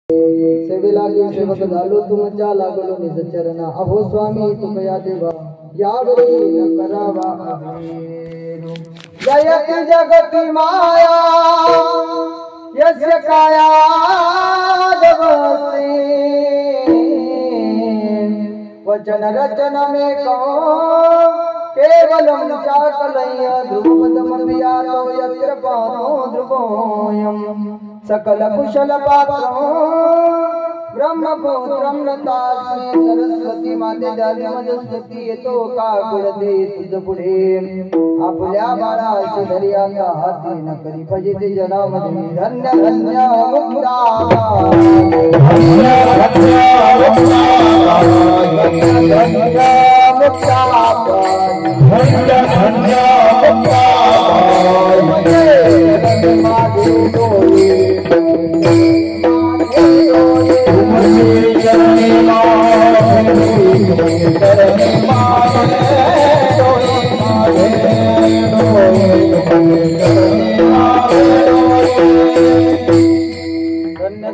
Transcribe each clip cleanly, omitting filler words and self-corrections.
सेवेला सेवक झालो तुमच्या लागलो निज चरणा अहो स्वामी तुकया देवा यावरी न करावा अभिनो जयति जगति माया यस्य काया दवसे वचन रचन में कहो केवलम चाकलय ध्रुवपदमभियातो यत्र पानो ध्रुवोऽयं सकल कुशल पात्रो ब्रह्मपुत्रं नतास्मे सरस्वती माते द्यावी मजस्तुती येतो का कुळते तुझ पुढे आपल्या बाळाशी धरी आता हाती न करी फजिते जनामध्ये धन्य धन्य मुक्ता धन्य धन्य मुक्ता धन्य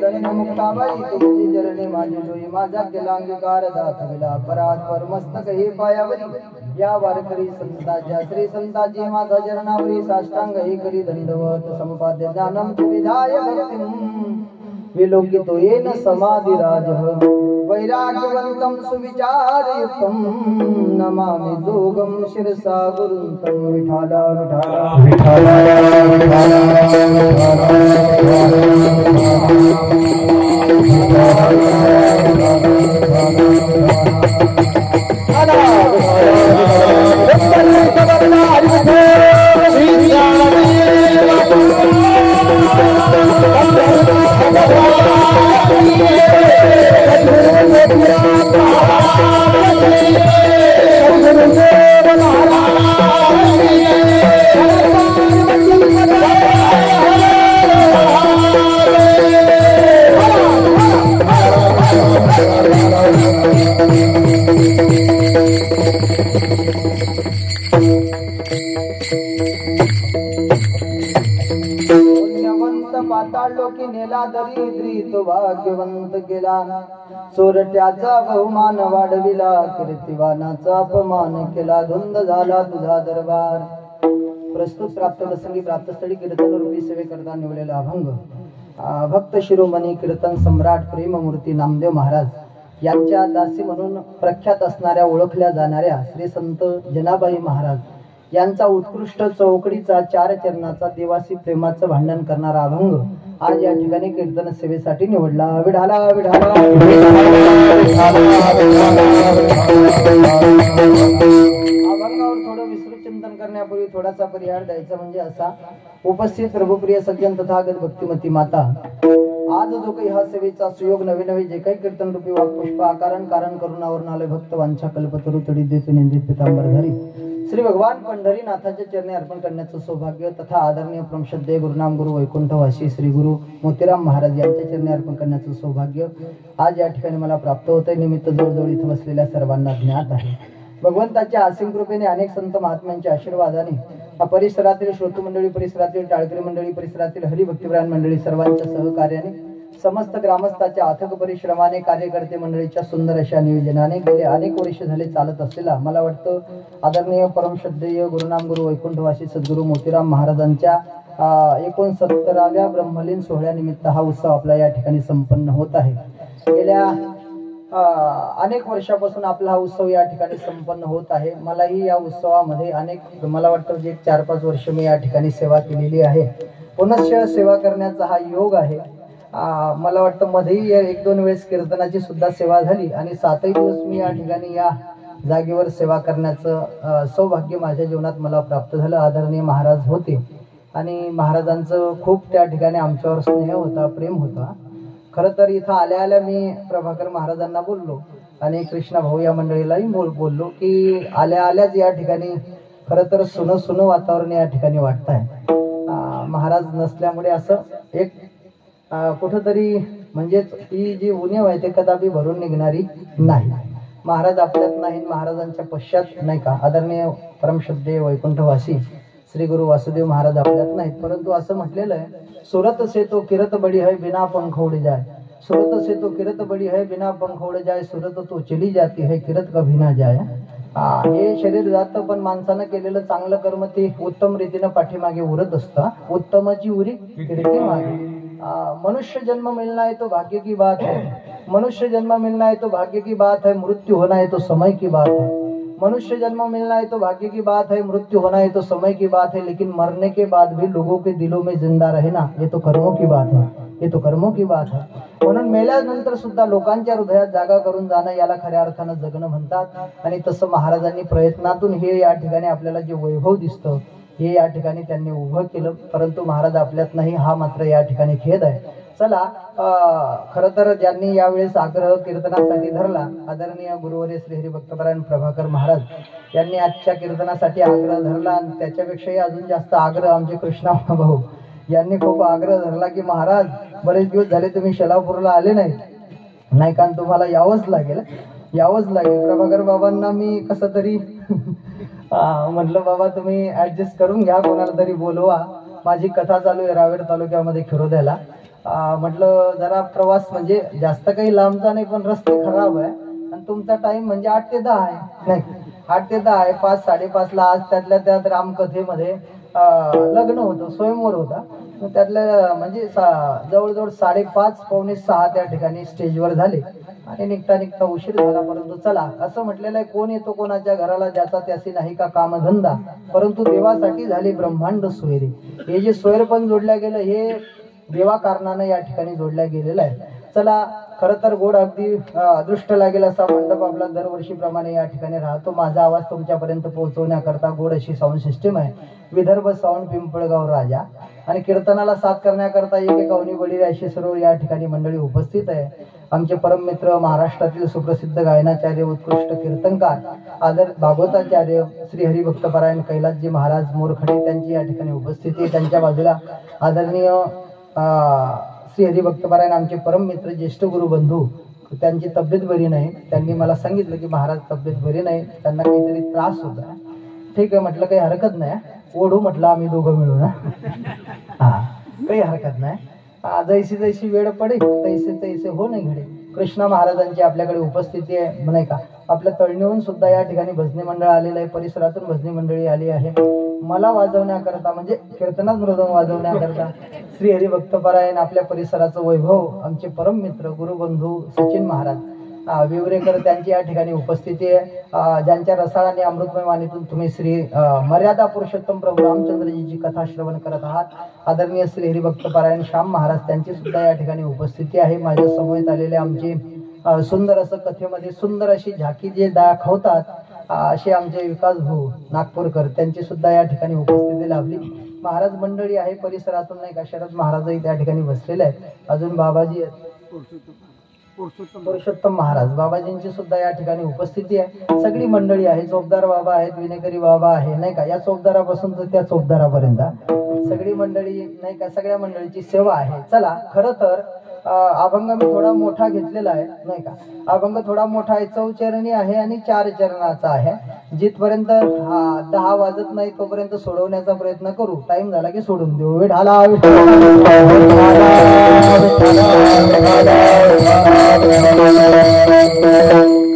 धन्य मुक्ताबाई तुमची चरणी माझी डोई माझा केला अंगीकार दाखविला अपराध परमस्तक हे पायावरी या वारकरी संताच्या श्री संताची माझा चरणावरी साष्टांग हे करी दंडवत संपाद्य ज्ञानम विधाय भक्तिं विलोकितो येन समाधिराजः वैराग्यवन्तं सुविचारयुक्तं नमामि जोगं शिरसा गुरुं विठाला विठाला लोकी नेला दरिद्री तो भाग्यवंत केला चोरट्याचा बहुमान वाढविला कीर्तिवानाचा अपमान केला धुंद झाला तुझा दरबार प्रस्तुत प्राप्त प्रसंगी प्राप्तस्थळी कीर्तन रूपी सेवे करता निवडलेला अभंग भक्त शिरोमणी कीर्तन सम्राट प्रेममूर्ती नामदेव महाराज यांच्या दासी म्हणून प्रख्यात असणाऱ्या ओळखल्या जाणाऱ्या श्री संत जनाबाई महाराज यांचा उत्कृष्ट चौकडीचा चार चरणाचा देवासी प्रेमाचं भांडण करणारा अभंग आज या ठिकाणी कीर्तन सेवेसाठी निवडला विढाला विढाला अभंगावर थोडं विस्तृत चिंतन करण्यापूर्वी थोडासा परिहार द्यायचा म्हणजे असा उपस्थित प्रभुप्रिय सज्जन तथागत भक्तिमती माता आज जो काही हा सेवेचा सुयोग नवे नवे जे काही कीर्तन रूपी वाक्पुष्प आकारण कारण करुणावरून आले भक्त वांछा कल्पतरू तडी देतो निंदित पितांबरधारी श्री भगवान पंढरीनाथाच्या चरणी अर्पण करण्याचं सौभाग्य तथा आदरणीय परमश्रद्धेय गुरुनाम गुरु वैकुंठवासी श्री गुरु मोतीराम महाराज यांच्या चरणी अर्पण करण्याचं सौभाग्य आज या ठिकाणी मला प्राप्त होतंय निमित्त जवळजवळ इथं बसलेल्या सर्वांना ज्ञात आहे भगवंताच्या असीम कृपेने अनेक संत महात्म्यांच्या आशीर्वादाने परिसरातील श्रोतृ मंडळी परिसरातील टाळकरी मंडळी परिसरातील हरिभक्तिप्राण मंडळी सर्वांच्या सहकार्याने समस्त ग्रामस्थाच्या अथक परिश्रमाने कार्यकर्ते मंडळीच्या सुंदर अशा नियोजनाने गेले अनेक वर्ष झाले चालत असलेला मला वाटतं आदरणीय परमश्रद्धेय गुरुनाम गुरु वैकुंठवासी सद्गुरु मोतीराम महाराजांच्या 69व्या ब्रह्मलीन सोहळ्यानिमित्त हा उत्सव आपला या ठिकाणी संपन्न होत आहे गेल्या अनेक वर्षापासून आपला हा उत्सव या ठिकाणी संपन्न होत आहे मलाही या उत्सवामध्ये अनेक मला वाटतं जे 4-5 वर्ष मी या ठिकाणी सेवा केलेली आहे पुनश्च सेवा करण्याचा हा योग आहे मला वाटतं मध्येही 1-2 वेळेस कीर्तनाची सुद्धा सेवा झाली आणि 7ही दिवस मी या ठिकाणी या जागेवर सेवा करण्याचं सौभाग्य माझ्या जीवनात मला प्राप्त झालं आदरणीय महाराज होते आणि महाराजांचं खूप त्या ठिकाणी आमच्यावर स्नेह होता प्रेम होता खरं तर इथं आल्या आल्या मी प्रभाकर महाराजांना बोललो आणि कृष्णा भाऊ या मंडळीलाही बोललो की आल्या आल्याच या ठिकाणी खरं तर सुनं वातावरण या ठिकाणी वाटत आहे महाराज नसल्यामुळे असं एक कुठंतरी म्हणजेच ही जी उणीव आहे ते कदापि भरून निघणारी नाही महाराज आपल्यात नाही महाराजांच्या पश्चात नाही का आदरणीय परमश्रद्धेय वैकुंठवासी श्री गुरु वासुदेव महाराज आपल्यात नाहीत परंतु असं म्हटलेलं आहे सुरत से तो किरत बडी है बिना पंख उड़ जाए सूरत से तो किरत बड़ी है, बिना पंख उड़ जाए सूरत तो चली जाती है, किरत कभी ना जाए. हे शरीर जातं, पण माणसानं केलेलं चांगलं कर्म ते उत्तम रीतीनं पाठीमागे उरत असतं. उत्तमाची उरी कीर्ती मागे. मनुष्य जन्म मिलना है तो भाग्य की बात है. मनुष्य जन्म मिलना है तो भाग्य की बात है. मृत्यु होना है तो समय की बात है. मनुष्य जन्म मिलना है तो भाग्य की बात है. मृत्यु होना है तो समय की बात है. लेकिन मरने के बाद भी लोगों के दिलों में जिंदा रहना, ये तो कर्मों की बात है. ये तो कर्मों की बात है. म्हणून मेल्यानंतर सुद्धा लोकांच्या हृदयात जागा करून जाणं याला खऱ्या अर्थानं जगणं म्हणतात. आणि तसं महाराजांनी प्रयत्नातून हे या ठिकाणी आपल्याला जे वैभव दिसतं हे या ठिकाणी त्यांनी उभं केलं. परंतु महाराज आपल्यात नाही, हा मात्र या ठिकाणी खेद आहे. चला, खरं तर ज्यांनी यावेळेस आग्रह कीर्तनासाठी धरला, आदरणीय गुरुवर्य श्री हरिभक्तपरायण प्रभाकर महाराज यांनी आजच्या कीर्तनासाठी आग्रह धरला. आणि त्याच्यापेक्षाही अजून जास्त आग्रह आमचे कृष्णा भाऊ यांनी खूप आग्रह धरला की महाराज बरेच दिवस झाले तुम्ही शेलापूरला आले नाही कारण तुम्हाला यावंच लागेल. प्रभाकर बाबांना मी कसं तरी म्हटलं बाबा तुम्ही ऍडजस्ट करून घ्या, कोणाला तरी बोलवा. माझी कथा चालू आहे रावेर तालुक्यामध्ये खिरोद्याला. म्हटलं जरा प्रवास म्हणजे जास्त काही लांबचा नाही, पण रस्ते खराब आहे आणि तुमचा टाइम म्हणजे 8 ते 10 आहे. नाही 8 ते 10 आहे. 5 साडेपाच ला आज त्यातल्या त्यात रामकथेमध्ये लग्न होतं, स्वयंवर होता. त्यातल्या म्हणजे जवळजवळ 5:30 पावणे 6 त्या ठिकाणी स्टेजवर झाले आणि निघता उशीर झाला. परंतु चला, असं म्हटलेलं आहे, कोण येतो कोणाच्या घराला ज्याचा त्यासी नाही का कामधंदा, परंतु देवासाठी झाले ब्रह्मांड सोयरे. हे जे सोयर पण जोडल्या गेलं हे देवा कारणानं या ठिकाणी जोडल्या गेलेलं आहे. चला, खरं तर गोड अगदी दृष्ट लागेल असा मंडप आपला दरवर्षीप्रमाणे या ठिकाणी राहतो. माझा आवाज तुमच्यापर्यंत पोहोचवण्याकरता गोड अशी साऊंड सिस्टीम आहे, विदर्भ साऊंड पिंपळगाव राजा. आणि कीर्तनाला साथ करण्याकरता एक अवनी बडी अशी सर्व या ठिकाणी मंडळी उपस्थित आहे. आमचे परम मित्र, महाराष्ट्रातील सुप्रसिद्ध गायनाचार्य, उत्कृष्ट कीर्तनकार, आदर भागवताचार्य श्री हरिभक्तपरायण कैलासजी महाराज मोरखडे त्यांची या ठिकाणी उपस्थिती आहे. त्यांच्या बाजूला आदरणीय श्री हरिभक्तपरायण आमचे परम मित्र, ज्येष्ठ गुरुबंधू, त्यांची तब्येत बरी नाही. त्यांनी मला सांगितलं की महाराज तब्येत बरी नाही, त्यांना काहीतरी त्रास होता. ठीक आहे म्हटलं, काही हरकत नाही, ओढू म्हटलं आम्ही दोघं मिळून. काही हरकत नाही. जैसी वेळ पडे तैसे हो नाही घडे. कृष्णा महाराजांची आपल्याकडे उपस्थिती आहे नाही का. आपल्या तळणीहून सुद्धा या ठिकाणी भजनी मंडळ आलेलं आहे, परिसरातून भजनी मंडळी आली आहे. मला वाजवण्याकरता म्हणजे कीर्तनात मृदंग वाजवण्याकरता श्री हरिभक्तपरायण आपल्या परिसराचं वैभव आमचे परम मित्र गुरुबंधू सचिन महाराज विवरेकर त्यांची या ठिकाणी उपस्थिती आहे. ज्यांच्या रसाळाने अमृतमय वाणीतून तुम्ही श्री मर्यादा पुरुषोत्तम प्रभू रामचंद्रजीची कथा श्रवण करत आहात. आदरणीय श्री हरिभक्तपरायण श्याम महाराज त्यांची सुद्धा या ठिकाणी उपस्थिती आहे. माझ्या समोर आलेले आमचे सुंदर असं कथेमध्ये सुंदर अशी झाकी जे दाखवतात असे आमचे विकास भाऊ नागपूरकर त्यांची सुद्धा या ठिकाणी उपस्थिती लाभली. महाराज मंडळी आहे परिसरातून नाही का. शरद महाराजही त्या ठिकाणी बसलेले आहेत. अजून बाबाजी पुरुषोत्तम महाराज बाबाजींची सुद्धा या ठिकाणी उपस्थिती आहे. सगळी मंडळी आहे. चोपदार बाबा आहेत, विनेकरी बाबा आहे नाही का. या चोपदारापासून तर त्या चोपदारापर्यंत सगळी मंडळी नाही का. सगळ्या मंडळीची सेवा आहे. चला, खरं तर अभंग मी थोडा मोठा घेतलेला आहे नाही का. अभंग थोडा मोठा आहे, 4 चरणी आहे आणि 4 चरणाचा आहे. जिथपर्यंत 10 वाजत नाही तोपर्यंत सोडवण्याचा प्रयत्न करू. टाइम झाला की सोडून देऊ. विठाला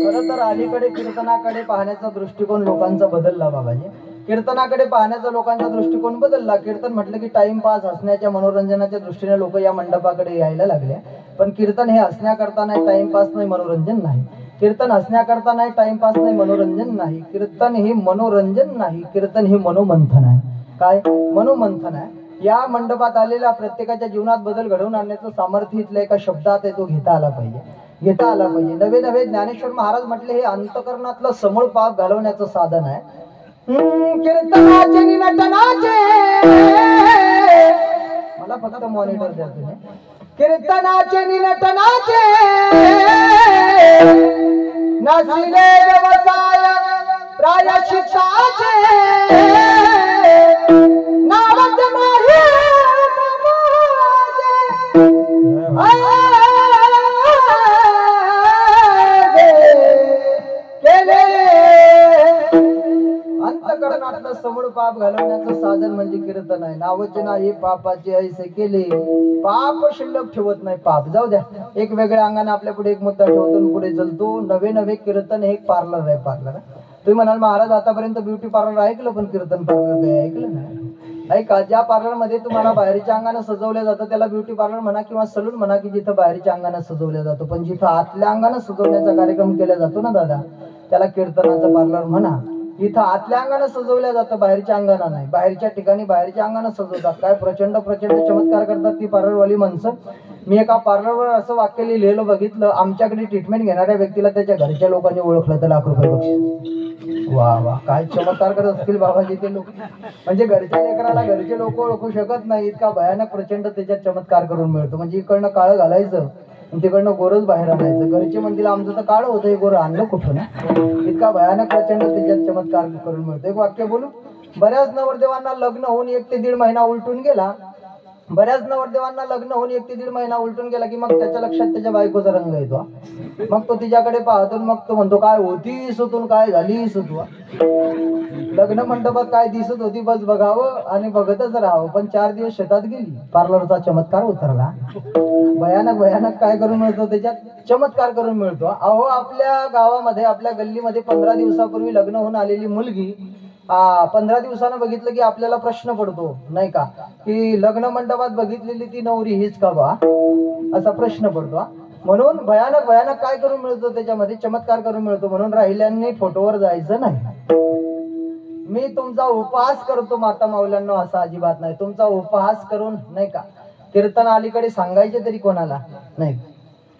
खरं तर अलीकडे कीर्तनाकडे पाहण्याचा दृष्टिकोन लोकांचा बदलला बाबाजी. कीर्तनाकडे पाहण्याचा लोकांचा दृष्टिकोन बदलला. कीर्तन म्हटलं की टाइमपास, हसण्याच्या मनोरंजनाच्या दृष्टीने लोक या मंडपाकडे यायला लागले. पण कीर्तन हे हसण्याकरता नाही, टाइमपास नाही, मनोरंजन नाही. कीर्तन हसण्याकरता नाही, टाइमपास नाही, मनोरंजन नाही. कीर्तन हे मनोरंजन नाही, कीर्तन हे मनोमंथन आहे. काय मनोमंथन आहे. या मंडपात आलेल्या प्रत्येकाच्या जीवनात बदल घडवून आणण्याचं सामर्थ्य इथल्या एका शब्दात आहे, तो घेता आला पाहिजे. नवे नवे ज्ञानेश्वर महाराज म्हटले हे अंतकरणातलं समूळ पाप घालवण्याचं साधन आहे. कीर्तनाचे निनटनाचे मला फक्त मॉनिटर द्या तुम्ही. कीर्तनाचे निनटनाचे नसिले व्यवसाय प्रायश्चित्ताचे नावच नाही अंतकरणात दादा समोर पाप घालवण्याचं साधन म्हणजे कीर्तन आहे. नावाचे नाही पापाचे ऐसे केले, पाप शिल्लक ठेवत नाही. पाप जाऊ द्या, एक वेगळ्या अंगाने आपल्या पुढे एक मुद्दा ठेवतो आणि पुढे चलतो. नवे नवे कीर्तन हे एक पार्लर आहे. पार्लर तुम्ही म्हणाल महाराज आतापर्यंत ब्युटी पार्लर ऐकलं, पण कीर्तन पार्लर काही ऐकलं नाही. ऐका, ज्या पार्लर मध्ये तुम्हाला बाहेरच्या अंगाने सजवलं जातं त्याला ब्युटी पार्लर म्हणा किंवा सलून म्हणा, की जिथं बाहेरच्या अंगाने सजवलं जातं. पण जिथं आतल्या अंगाने सजवण्याचा कार्यक्रम केला जातो ना दादा, त्याला कीर्तनाचं पार्लर म्हणा. इथं आतल्या अंगाने सजवल्या जातं, बाहेरच्या अंगाने नाही. बाहेरच्या ठिकाणी बाहेरच्या अंगाने सजवतात. काय प्रचंड प्रचंड चमत्कार करतात ती पार्लरवाली माणसं. मी एका पार्लरवर असं वाक्य लिहिलेलं बघितलं, आमच्याकडे ट्रीटमेंट घेणाऱ्या व्यक्तीला त्याच्या घरच्या लोकांनी ओळखलं तर ₹1,00,000 बक्षीस. वा वा, काय चमत्कार करत असतील बाबाजी ते लोक. म्हणजे घरच्या लेकराला घरचे लोक ओळखू शकत नाही, इतका भयानक प्रचंड त्याच्यात चमत्कार करून मिळतो. म्हणजे इकडनं काळं घालायचं तिकडनं गोरच बाहेर आणायचं. घरचे म्हणतील आमचं तर काळ होतं, हे गोरं आणलं कुठून. इतका भयानक प्रचंड त्याच्यात चमत्कार करून मिळतो. एक वाक्य बोलू. बऱ्याच नवरदेवांना लग्न होऊन 1 ते 1.5 महिना उलटून गेला. बऱ्याच नवरदेवांना लग्न होऊन 1 ते 1.5 महिना उलटून गेला की मग त्याच्या लक्षात त्याच्या बायकोचा रंग येतो. मग तो तिच्याकडे पाहतो, मग तो म्हणतो काय होतीस तू, काय झालीस तू. लग्न मंडपात काय दिसत होती बस बघावं आणि बघतच राहावं. पण 4 दिवस शेतात गेली, पार्लरचा चमत्कार उतरला. भयानक भयानक काय करून मिळतो, त्याच्यात चमत्कार करून मिळतो. अहो, आपल्या गावामध्ये आपल्या गल्लीमध्ये 15 दिवसापूर्वी लग्न होऊन आलेली मुलगी 15 दिवसानं बघितलं की आपल्याला प्रश्न पडतो नाही का, की लग्न मंडपात बघितलेली ती नवरी हीच का बा, असा प्रश्न पडतो. म्हणून भयानक भयानक काय करून मिळतो, त्याच्यामध्ये चमत्कार करून मिळतो. म्हणून राहिल्यांनी फोटोवर जायचं नाही. मी तुमचा उपहास करतो माता माऊल्यांना असा अजिबात नाही. तुमचा उपहास करून नाही का कीर्तन अलीकडे सांगायचे तरी कोणाला नाही.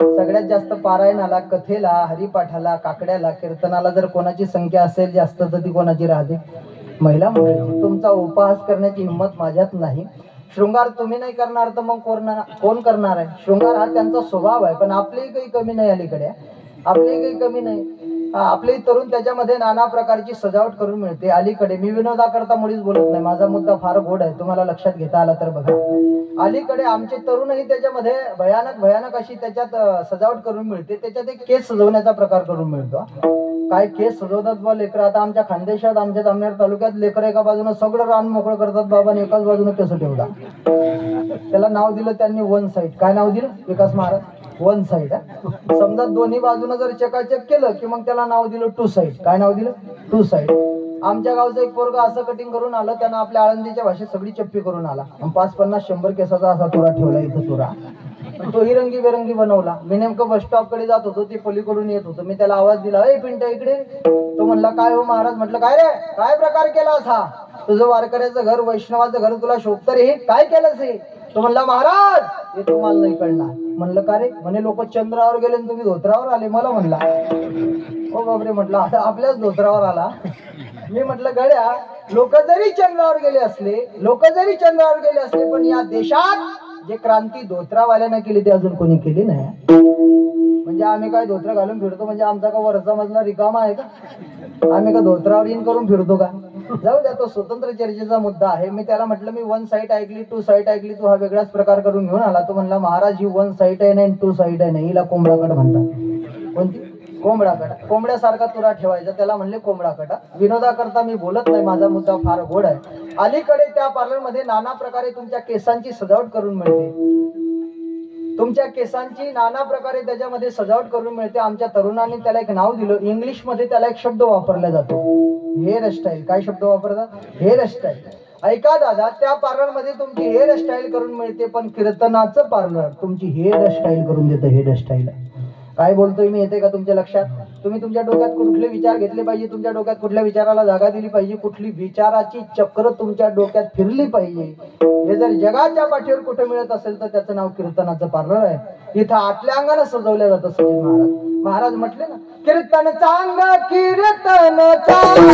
सगळ्यात जास्त पारायणाला, कथेला, हरिपाठाला, काकड्याला, कीर्तनाला जर कोणाची संख्या असेल जास्त तर ती कोणाची राहते, महिला मंडळीची. तुमचा उपहास करण्याची हिंमत माझ्यात नाही. शृंगार तुम्ही नाही करणार तर मग कोण करणार आहे. शृंगार हा त्यांचा स्वभाव आहे. पण आपलीही काही कमी नाही अलीकडे, आपलीही काही कमी नाही. आपले तरुण त्याच्यामध्ये नाना प्रकारची सजावट करून मिळते अलीकडे. मी विनोदाकरता मुळीच बोलत नाही, माझा मुद्दा फार गोड आहे, तुम्हाला लक्षात घेता आला तर बघा. अलीकडे आमचे तरुणही त्याच्यामध्ये भयानक भयानक अशी त्याच्यात सजावट करून मिळते. त्याच्यात एक केस सजवण्याचा प्रकार करून मिळतो. काय केस सजवतात बा लेकर. आता आमच्या खानदेशात, आमच्या जामनेर तालुक्यात लेकर एका बाजूने सगळं रान मोकळं करतात बाबा आणि एकाच बाजूने केस ठेवतात. त्याला नाव दिलं त्यांनी वन साईड. काय नाव दिलं विकास महाराज? One side. समजा दोन्ही बाजूने जर चकाचक केलं की मग त्याला नाव दिलं टू साईड. काय नाव दिलं? Two side. आमच्या गावचं एक पोरग असं कटिंग करून आलं, त्यानं आपल्या आळंदीच्या भाषेत सगळी चप्पी करून आला. 5-50-100 केसाचा असा तुरा ठेवला इथं तुरा. तोही रंगी बेरंगी बनवला. मी नेमकं बस स्टॉप कडे जात होतो, ते पलीकडून येत होतं. मी त्याला आवाज दिला, ए पिंट्या इकडे. तो म्हणला काय हो महाराज. म्हटलं काय रे, काय प्रकार केलास हा? तुझं वारकऱ्याचं घर, वैष्णवाचं घर तुला शोभतं रे, काय केलंस हे? तो म्हणला महाराज हे तुम्हाला नाही कळणार. म्हणलं का रे? म्हणे लोक चंद्रावर गेले आणि तुम्ही धोत्रावर आले. मला म्हणला ओ बापरे. म्हटलं आता आपल्याच धोत्रावर आला. मी म्हटलं गड्या, लोक जरी चंद्रावर गेले असले, पण या देशात जे क्रांती धोत्रावाल्यानं केली ते अजून कोणी केली नाही. म्हणजे आम्ही काय धोत्र घालून फिरतो म्हणजे आमचा का वरचा मजला रिकामा आहे का? आम्ही का धोत्रावर इन करून फिरतो का? जाऊ द्या, तो स्वतंत्र चर्चेचा मुद्दा आहे. मी त्याला म्हटलं मी वन साईड ऐकली, टू साईड ऐकली, तू हा वेगळाच प्रकार करून घेऊन आला. तो म्हणला महाराज ही वन साईड आहे नाही, टू साईड आहे नाही, हिला कोंबडाकट म्हणतात. कोणती? कोंबडाकटा. कोंबड्यासारखा तुरा ठेवायचा, त्याला म्हणले कोंबडाकटा. विनोदाकरता मी बोलत नाही, माझा मुद्दा फार गोड आहे. अलीकडे त्या पार्लर मध्ये नाना प्रकारे तुमच्या केसांची सजावट करून मिळते. तुमच्या केसांची नाना प्रकारे त्याच्यामध्ये सजावट करून मिळते. आमच्या तरुणांनी त्याला एक नाव दिलं. इंग्लिश मध्ये त्याला एक शब्द वापरला जातो, हेअर स्टाईल. काय शब्द वापरतात? Hair style. ऐका दादा, त्या पार्लर मध्ये तुमची हेअर स्टाईल करून मिळते, पण कीर्तनाचं पार्लर तुमची हेअर स्टाईल करून देतं. हेअर स्टाईल काय बोलतोय मी, येते का तुमच्या लक्षात? तुम्ही तुमच्या डोक्यात कुठले विचार घेतले पाहिजे, तुमच्या डोक्यात कुठल्या विचाराला जागा दिली पाहिजे, कुठली विचाराची चक्र तुमच्या डोक्यात फिरली पाहिजे, हे जर जगाच्या पाठीवर कुठे मिळत असेल तर त्याचं नाव कीर्तनाचं पार्लर आहे. इथं आतल्या अंगाने सजवल्या जातं. सचिन महाराज म्हटले ना, कीर्तन चांग, कीर्तन चांग,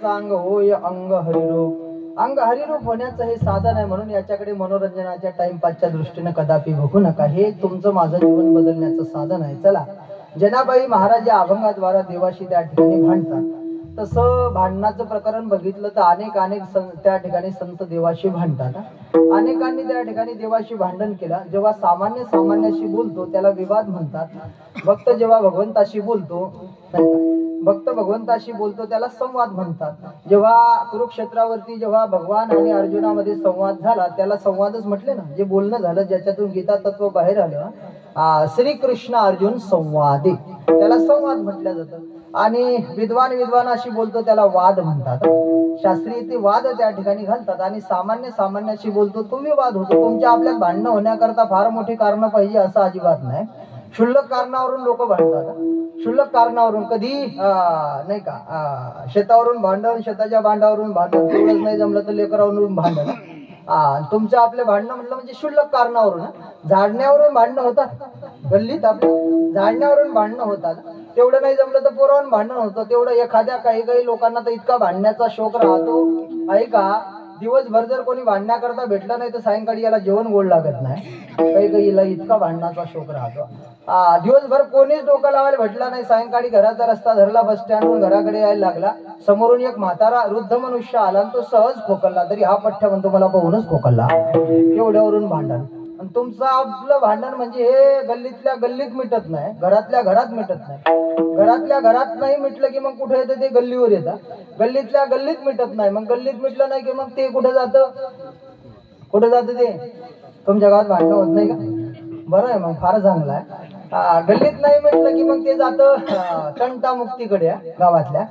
अंग होय अंग हरिरूप. अंग हरिरूप होण्याचं हे साधन आहे, म्हणून याच्याकडे मनोरंजनाच्या टाइमपासच्या दृष्टीने कदापि बघू नका. हे तुमचं माझं जीवन बदलण्याचं साधन आहे. चला, जनाबाई महाराज या अभंगाद्वारा देवाशी त्या ठिकाणी भांडतात. तसं भांडणाचं प्रकरण बघितलं तर अनेक त्या ठिकाणी संत देवाशी भांडतात. अनेकांनी त्या ठिकाणी देवाशी भांडण केलं. जेव्हा सामान्याशी बोलतो त्याला विवाद म्हणतात. भक्त जेव्हा भगवंताशी बोलतो भक्त भगवंताशी बोलतो त्याला संवाद म्हणतात. जेव्हा कुरुक्षेत्रावरती जेव्हा भगवान आणि अर्जुनामध्ये संवाद झाला त्याला संवादच म्हटले ना. जे बोलणं झालं ज्याच्यातून गीता तत्व बाहेर आलं, श्रीकृष्ण अर्जुन संवादी, त्याला संवाद म्हटलं जातं. आणि विद्वानाशी बोलतो त्याला वाद म्हणतात. शास्त्रीय ते वाद त्या ठिकाणी घालतात. आणि सामान्याशी बोलतो तो विवाद होतो. तुमच्या आपल्यात भांडणं होण्याकरता फार मोठी कारण पाहिजे असं अजिबात नाही. क्षुल्लक कारणावरून लोक भांडतात. क्षुल्लक कारणावरून कधी नाही का, शेतावरून भांडण, शेताच्या भांडावरून भांडण, तेवढंच नाही जमलं तर लेकरावरून भांडण. तुमचं आपले भांडणं म्हटलं म्हणजे क्षुल्लक कारणावरून. झाडण्यावरून भांडणं होतात गल्लीत, आपल्या झाडण्यावरून भांडणं होतात. तेवढं नाही जमलं तर पोरावरून भांडण होतं. तेवढं एखाद्या काही लोकांना तर इतका भांडण्याचा शौक राहतो आहे का, दिवसभर जर कोणी भांडण्याकरता भेटलं नाही तर सायंकाळी याला जेवण गोड लागत नाही. काहीला इतका भांडणाचा शौक राहतो. दिवसभर कोणीच डोकं लावायला भेटला नाही, सायंकाळी घराचा रस्ता धरला, बस स्टँडवरून घराकडे यायला लागला, समोरून एक म्हातारा वृद्ध मनुष्य आला आणि तो सहज खोकलला, तरी हा पठ्ठ्या म्हणतो मला पाहूनच खोकलला. एवढ्यावरून भांडण. आणि तुमचं आपलं भांडण म्हणजे हे गल्लीतल्या गल्लीत मिटत नाही, घरातल्या घरात मिटत नाही. घरातल्या घरात नाही मिटलं की मग कुठे येतं ते गल्लीवर येतं. गल्लीतल्या गल्लीत मिटत नाही, मग गल्लीत मिटलं नाही की मग ते कुठे जातं ते तुमच्या गावात भांडणं होत नाही का? बरं आहे, मग फार चांगलं आहे. गल्लीत नाही मिटलं की मग ते जातं तंटामुक्तीकडे गावातल्या.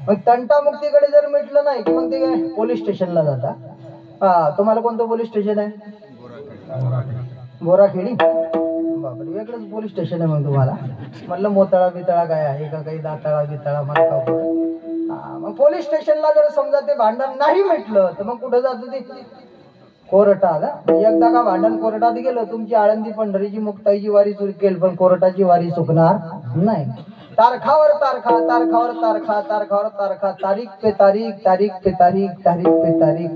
मग तंटामुक्तीकडे जर मिटलं नाही की मग ते पोलीस स्टेशनला जातात. तुम्हाला कोणतं पोलीस स्टेशन आहे? बोराखेडी. बापरे, वेगळंच पोलीस स्टेशन आहे. मग तुम्हाला म्हटलं मोताळा बिताळा काय आहे का, काही दाताळा बिताळा मला. मग पोलीस स्टेशनला जर समजा ते भांडण नाही मिटलं तर मग कुठं जातं ते कोर्टात. एकदा का भांडण कोर्टात गेलं, तुमची आळंदी पंढरीची मुक्ताईची वारी चुकेल पण कोर्टाची वारी चुकणार नाही. तारखावर तारखा, तारखावर तारखा, तारखावर तारखा, तारीख पे तारीख, तारीख पे तारीख, तारीख पे तारीख,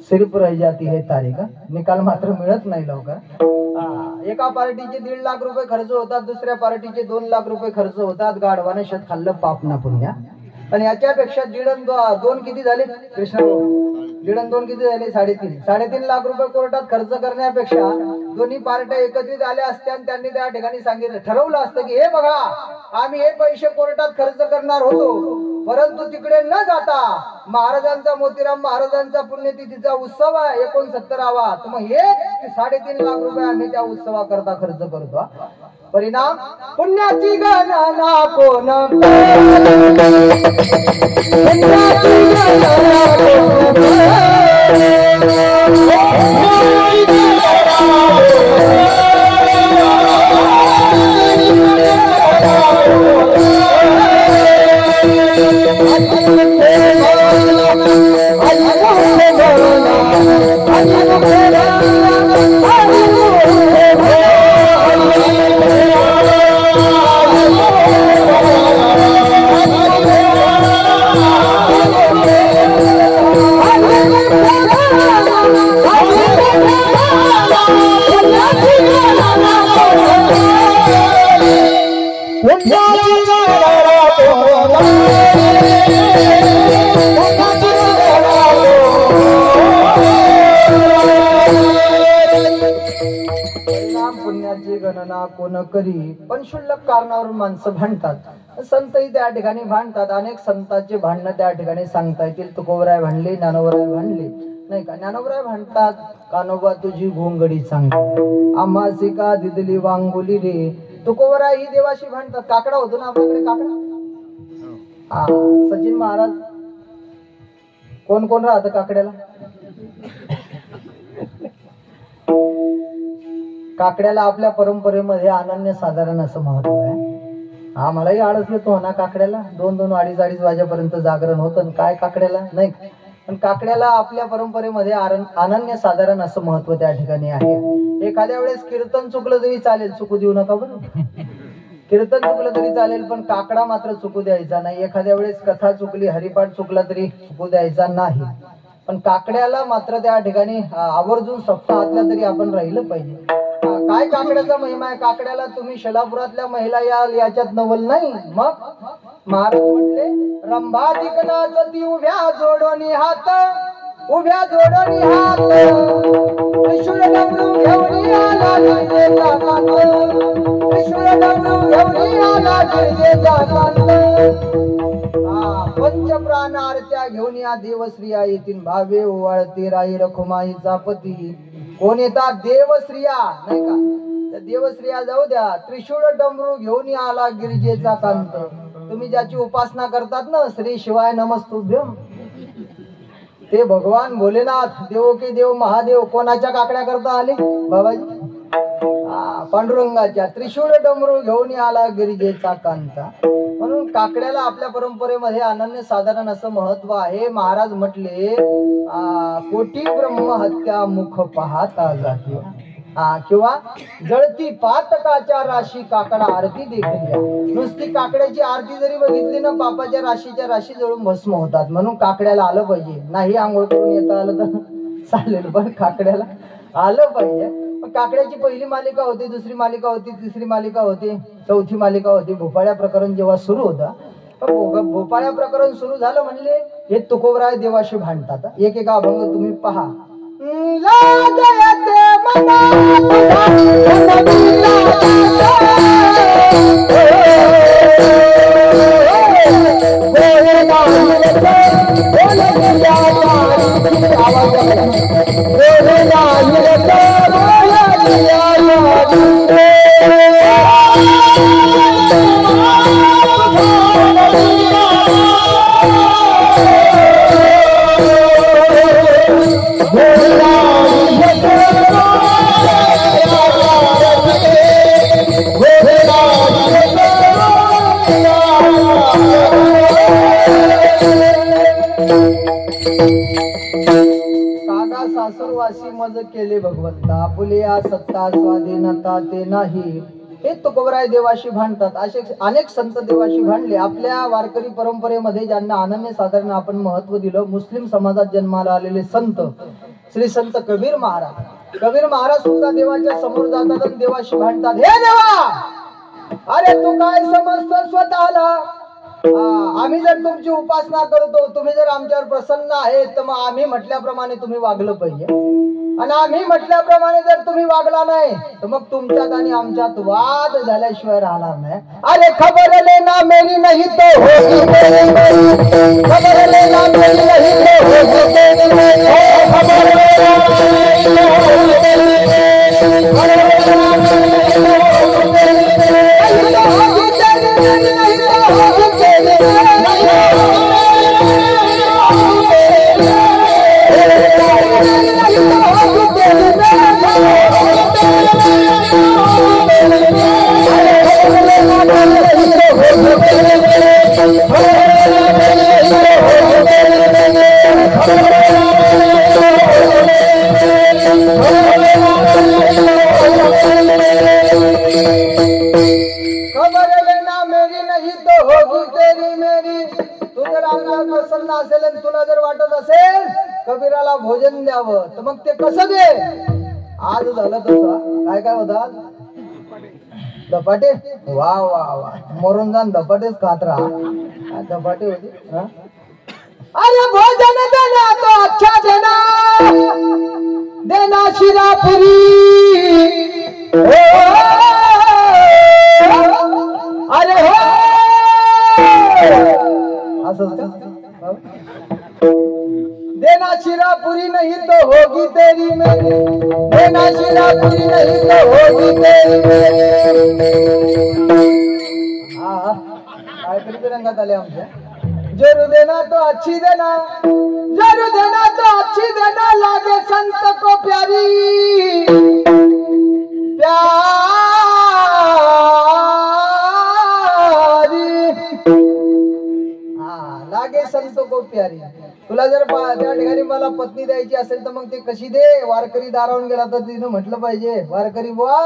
सिर्फ रह जाती है तारीख. निकाल मात्र मिळत नाही लवकर. एका पार्टीचे 1.5 लाख रुपये खर्च होतात, दुसऱ्या पार्टीचे 2 लाख रुपये खर्च होतात. गाढवाने शेत खाल्लं पाप ना पुण्या. आणि याच्यापेक्षा 1.5 किती झाले कृष्णा? 1.5 किती झाले? 3.5 लाख रुपये कोर्टात खर्च करण्यापेक्षा दोन्ही पार्ट्या एकत्रित आल्या असत्या आणि त्यांनी त्या ठिकाणी सांगितलं, ठरवलं असतं की हे बघा आम्ही हे पैसे कोर्टात खर्च करणार होतो, परंतु तिकडे न जाता महाराजांचा, मोतीराम महाराजांचा पुण्यतिथीचा उत्सव आहे 69वा, तर मग हे 3.5 लाख रुपये आम्ही त्या उत्सवाकरता खर्च करतो. परिणाम पुण्याची गणना कोण न करी, पण क्षुल्लक कारणावरून माणसं भांडतात. संतही त्या ठिकाणी भांडतात. अनेक संतांचे भांडणं त्या ठिकाणी सांगता येतील. तुकोबराय भांडले, ज्ञानोबराय भांडले, नाही का? ज्ञानोबराय भांडतात, कानोबा तुझी घोंगडी सांगते, आम्हासी का दिदली वांगोली रे. तुकोबराय ही देवाशी भांडतात. काकडा होतो ना आपल्याकडे, काकडा. हा, सचिन महाराज कोण कोण राहतं काकड्याला? काकड्याला आपल्या परंपरेमध्ये अनन्य साधारण असं महत्व आहे. आम्हालाही आळस येतो ना काकड्याला. 2-2, 2:30 वाजेपर्यंत जागरण होतं. काय काकड्याला नाही, पण काकड्याला आपल्या परंपरेमध्ये अनन्य साधारण असं महत्व त्या ठिकाणी आहे. एखाद्या वेळेस कीर्तन चुकलं तरी चालेल, चुकू देऊ नका बरं. कीर्तन चुकलं तरी चालेल, पण काकडा मात्र चुकू द्यायचा नाही. एखाद्या वेळेस कथा चुकली, हरिपाठ चुकला तरी चुकू द्यायचा नाही. पण काकड्याला मात्र त्या ठिकाणी आवर्जून सप्ताहातल्या तरी आपण राहिलं पाहिजे. काय काकड्याचा महिमा आहे? काकड्याला तुम्ही शलापुरातल्या महिला याच्यात नवल नाही. मग महाराज म्हटले, रंभाधिकनाच ती उभ्या जोडोनी हात, उभ्या जोडोनी हात, त्रिशूळ डमरू घेऊन आला गिरजेचा कांत, त्रिशूळ डमरू घेऊन आला गिरजेचा कांत. पंचप्राण आरत्या घेऊन या देवश्रिया येतील, भावे ओवाळते राई रखुमाईचा पती. कोण येतात? देवश्रिया, नाही का? त्या देवश्रिया जाऊ द्या. त्रिशूळ डमरू घेऊन आला गिरिजेचा कांत. तुम्ही ज्याची उपासना करतात ना, श्री शिवाय नमस्तुभ्यम, ते भगवान भोलेनाथ, देवो के देव महादेव कोणाच्या काकड्या करता आले बाबाजी? पांडुरंगाच्या. त्रिशूळ डमरू घेऊन आला गिरिजेचा कांता. म्हणून काकड्याला आपल्या परंपरेमध्ये अनन्य साधारण असं महत्व आहे. महाराज म्हटले, कोटी ब्रह्म हत्या मुख पाहता जाते, किंवा जळती पातकाच्या राशी काकडा आरती देखील. नुसती काकड्याची आरती जरी बघितली ना, पापाच्या राशीच्या राशी जळून भस्म होतात. म्हणून काकड्याला आलं पाहिजे. नाही आंघोळ करून येता आलं तर चालेल, पण काकड्याला आलं पाहिजे. काकड्याची पहिली मालिका होती, दुसरी मालिका होती, तिसरी मालिका होती, चौथी मालिका होती. भोपाळ्या प्रकरण जेव्हा सुरू होता, भोपाळ्या प्रकरण सुरू झालं म्हणले हे तुकोबराय देवाशी भांडतात. एक अभंग तुम्ही पहा. सासुरवासी मज केले भगवंता, आपुलिया सत्ता स्वाधीनता ते नाही. हे तुकोबराय देवाशी भांडतात. असे अनेक संत देवाशी भांडले. आपल्या वारकरी परंपरेमध्ये ज्यांना अनन्य साधारण आपण महत्व दिलं, मुस्लिम समाजात जन्माला आलेले संत श्री संत कबीर महाराज. कबीर महाराज सुद्धा देवाच्या समोर जातात आणि देवाशी भांडतात. हे देवा, अरे तू काय समजतो स्वतःला? आम्ही जर तुमची उपासना करतो, तुम्ही जर आमच्यावर प्रसन्न आहेत, तर मग आम्ही म्हटल्याप्रमाणे तुम्ही वागलं पाहिजे. आणि आम्ही म्हटल्याप्रमाणे जर तुम्ही वागला नाही, तर मग तुमच्यात आणि आमच्यात वाद झाल्याशिवाय राहणार नाही. अरे खबर लेना मेरी नहीं तो होगी तेरी मेरी, खबर लेना मेरी नहीं तो होगी तेरी मेरी, खबर लेना मेरी नहीं तो होगी तेरी मेरी, खबर लेना मेरी नहीं तो होगी तेरी मेरी, नहीं तो होगी तेरी मेरी, नहीं तो होगी तेरी तुला जर वाटत असेल कबीराला भोजन द्यावं, तर मग ते कसं दे? आज झालं तसं. काय काय होतात? धपाटे. वा वा वा, मरून जाण धपाटेच खात राहा. धपाटे होते. अरे भोजन देना तो अच्छा देना, देना शिरापुरी, अरे हो असंच का देना शिरापुरी नहीं तो होगी तेरी मेरी देना शिरापुरी नहीं तो होगी तेरी मेरी हाँ काहीतरी रंगात आले आमच्या जरू देना तो अच्छी देना जरू देना तो अच्छी देना लागे संत को प्यारी लागे संत को प्यारी तुला जर त्या ठिकाणी मला पत्नी द्यायची असेल तर मग ते कशी दे वारकरी दारावून गेला तर तिने म्हटलं पाहिजे वारकरी बुवा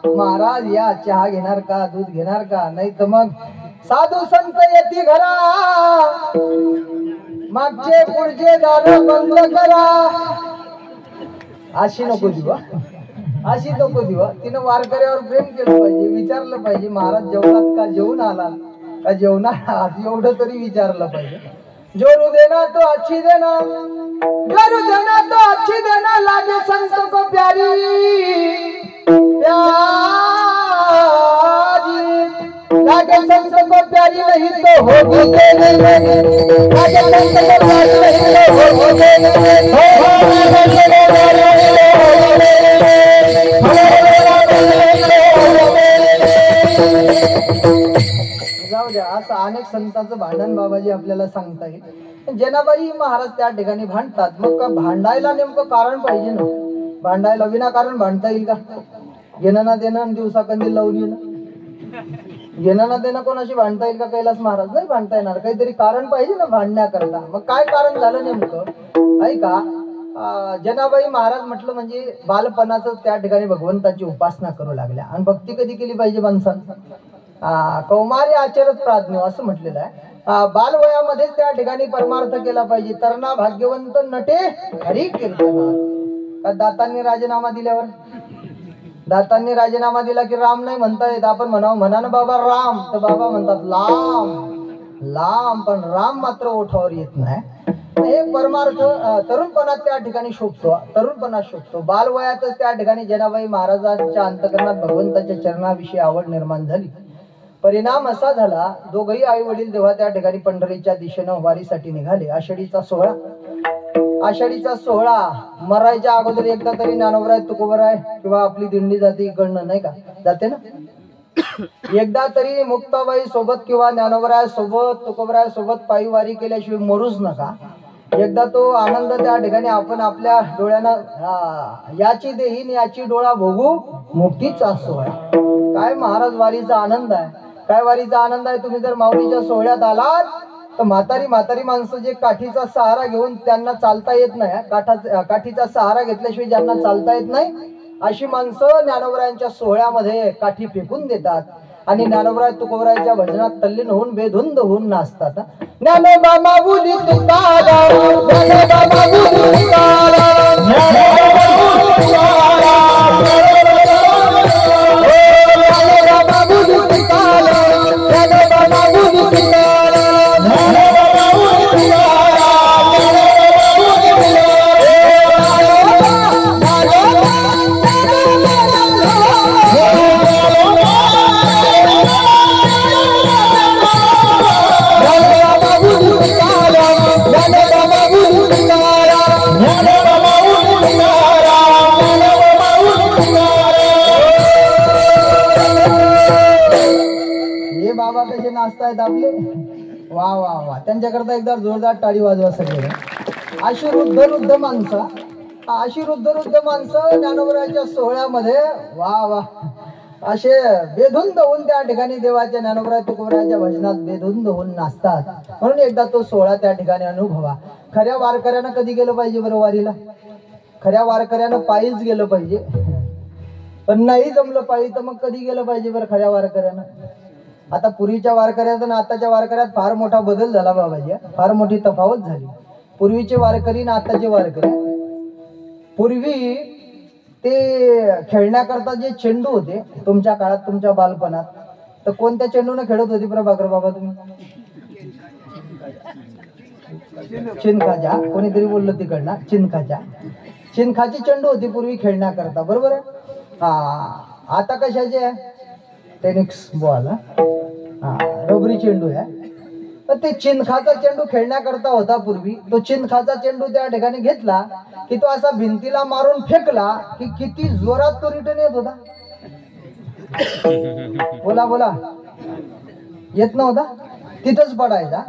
महाराज या चहा घेणार का दूध घेणार का नाही तर मग साधू संत येती घरा मागचे पुढचे दार बंद करा अशी नको दिवा अशी नको दिवा तिनं वारकऱ्यावर प्रेम केलं पाहिजे विचारलं पाहिजे महाराज जेवणात का जेवून आला का जेवणार एवढं तरी विचारलं पाहिजे जोरू देना तो अच्छी देना जोरू देना तो अच्छी देना लागे संत को प्यारी लागे संत को प्यारी नहीं तो होगी तेरी लागे संत को प्यारी नहीं तो होगी जाऊ द्या असं अनेक संतांचं भांडण बाबाजी आपल्याला सांगता येईल जनाबाई महाराज त्या ठिकाणी भांडतात मग का भांडायला नेमकं कारण पाहिजे ना भांडायला विनाकारण भांडता येईल का घेणं ना देणं दिवसाकंदी लावून येणं घेणं ना देणं कोणाशी भांडता येईल का कैलास महाराज नाही भांडता येणार काहीतरी कारण पाहिजे ना भांडण्याकरता मग काय कारण झालं नेमकं ऐका जनाबाई महाराज म्हटलं म्हणजे बालपणाचं त्या ठिकाणी भगवंताची उपासना करू लागल्या आणि भक्ती कधी केली पाहिजे माणसानं कौमारी आचरत प्राज्ञ असं म्हटलेलं आहे बालवयामध्ये त्या ठिकाणी परमार्थ केला पाहिजे तरणा भाग्यवंत नटे हरी कीर्तन दातांनी राजीनामा दिल्यावर दातांनी राजीनामा दिला की राम नाही म्हणता येत आपण म्हणावं म्हणा ना बाबा राम तर बाबा म्हणतात लांब लांब पण राम मात्र ओठावर येत नाही हे परमार्थ तरुणपणात त्या ठिकाणी शोभतो तरुणपणात शोभतो बालवयातच त्या ठिकाणी जनाबाई महाराजांच्या अंतकरणात भगवंताच्या चरणाविषयी आवड निर्माण झाली परिणाम असा झाला दोघही आई वडील जेव्हा त्या ठिकाणी पंढरीच्या दिशेनं वारीसाठी निघाले आषाढीचा सोहळा मरायच्या अगोदर एकदा तरी ज्ञानोबराय तुकोबराय किंवा आपली दिंडी जाते इकडनं नाही का जाते ना एकदा तरी मुक्ताबाई सोबत किंवा ज्ञानोबराय सोबत तुकोबराय सोबत पायी वारी केल्याशिवाय मरूच नका एकदा तो आनंद त्या ठिकाणी आपण आपल्या डोळ्यानं याची देहीन याची डोळा भोगू मुक्तीचा सोहळा काय महाराज वारीचा आनंद आहे काय वारीचा आनंद आहे तुम्ही जर माऊलीच्या सोहळ्यात आलात तर म्हातारी माणसं जे काठीचा सहारा घेऊन त्यांना चालता येत नाही काठीचा सहारा घेतल्याशिवाय ज्यांना चालता येत नाही अशी माणसं ज्ञानोबरायांच्या सोहळ्यामध्ये काठी फेकून देतात आणि ज्ञानोबराय तुकोबरायच्या भजनात तल्लीन होऊन बेधुंद होऊन नाचतात ज्ञानोबा माऊली तुकाराम ज्ञानोबा माऊली तुकाराम ज्ञानोबा माऊली तुकाराम ज्ञानोबा माऊली तुकाराम ज्ञानोबा माऊली तुकाराम ज्ञानोबा माऊली बाबा कसे नाचतायत आपले वा वा वा त्यांच्याकरता एकदा जोरदार टाळी वाजवा सगळे अशी वृद्ध माणसं ज्ञानोबराच्या सोहळ्यामध्ये वा वा असे बेधुंद होऊन त्या ठिकाणी देवाच्या ज्ञानोबराय तुकोबरायच्या भजनात बेधुंद होऊन नाचतात म्हणून एकदा तो सोहळा त्या ठिकाणी अनुभवा खऱ्या वारकऱ्यानं कधी गेलं पाहिजे बरं वारीला खऱ्या वारकऱ्यानं पायीच गेलं पाहिजे पण नाही जमलं पायी तर मग कधी गेलं पाहिजे बरं खऱ्या वारकऱ्यानं आता पूर्वीच्या वारकऱ्यात आणि आताच्या वारकऱ्यात फार मोठा बदल झाला बाबाजी फार मोठी तफावत झाली पूर्वीचे वारकरी आणि आताचे वारकरी पूर्वी ते खेळण्याकरता जे चेंडू होते तुमच्या काळात तुमच्या बालपणात तर कोणत्या चेंडूने खेळत होती प्रभाकर बाबा तुम्ही चिंखाच्या कोणीतरी बोललं तिकडनं चिंखाची चेंडू होती पूर्वी खेळण्याकरता बरोबर आहे हा आता कशाचे आहे टेनिक्स बॉल हा, रबरी चेंडू आहे. तर ते चिंखाचा चेंडू खेळण्याकरता होता पूर्वी. तो चिंखाचा चेंडू त्या ठिकाणी घेतला की तो असा भिंतीला मारून फेकला की किती जोरात तो रिटर्न येत होता. बोला बोला, येत नव्हता, तिथंच पडायचा.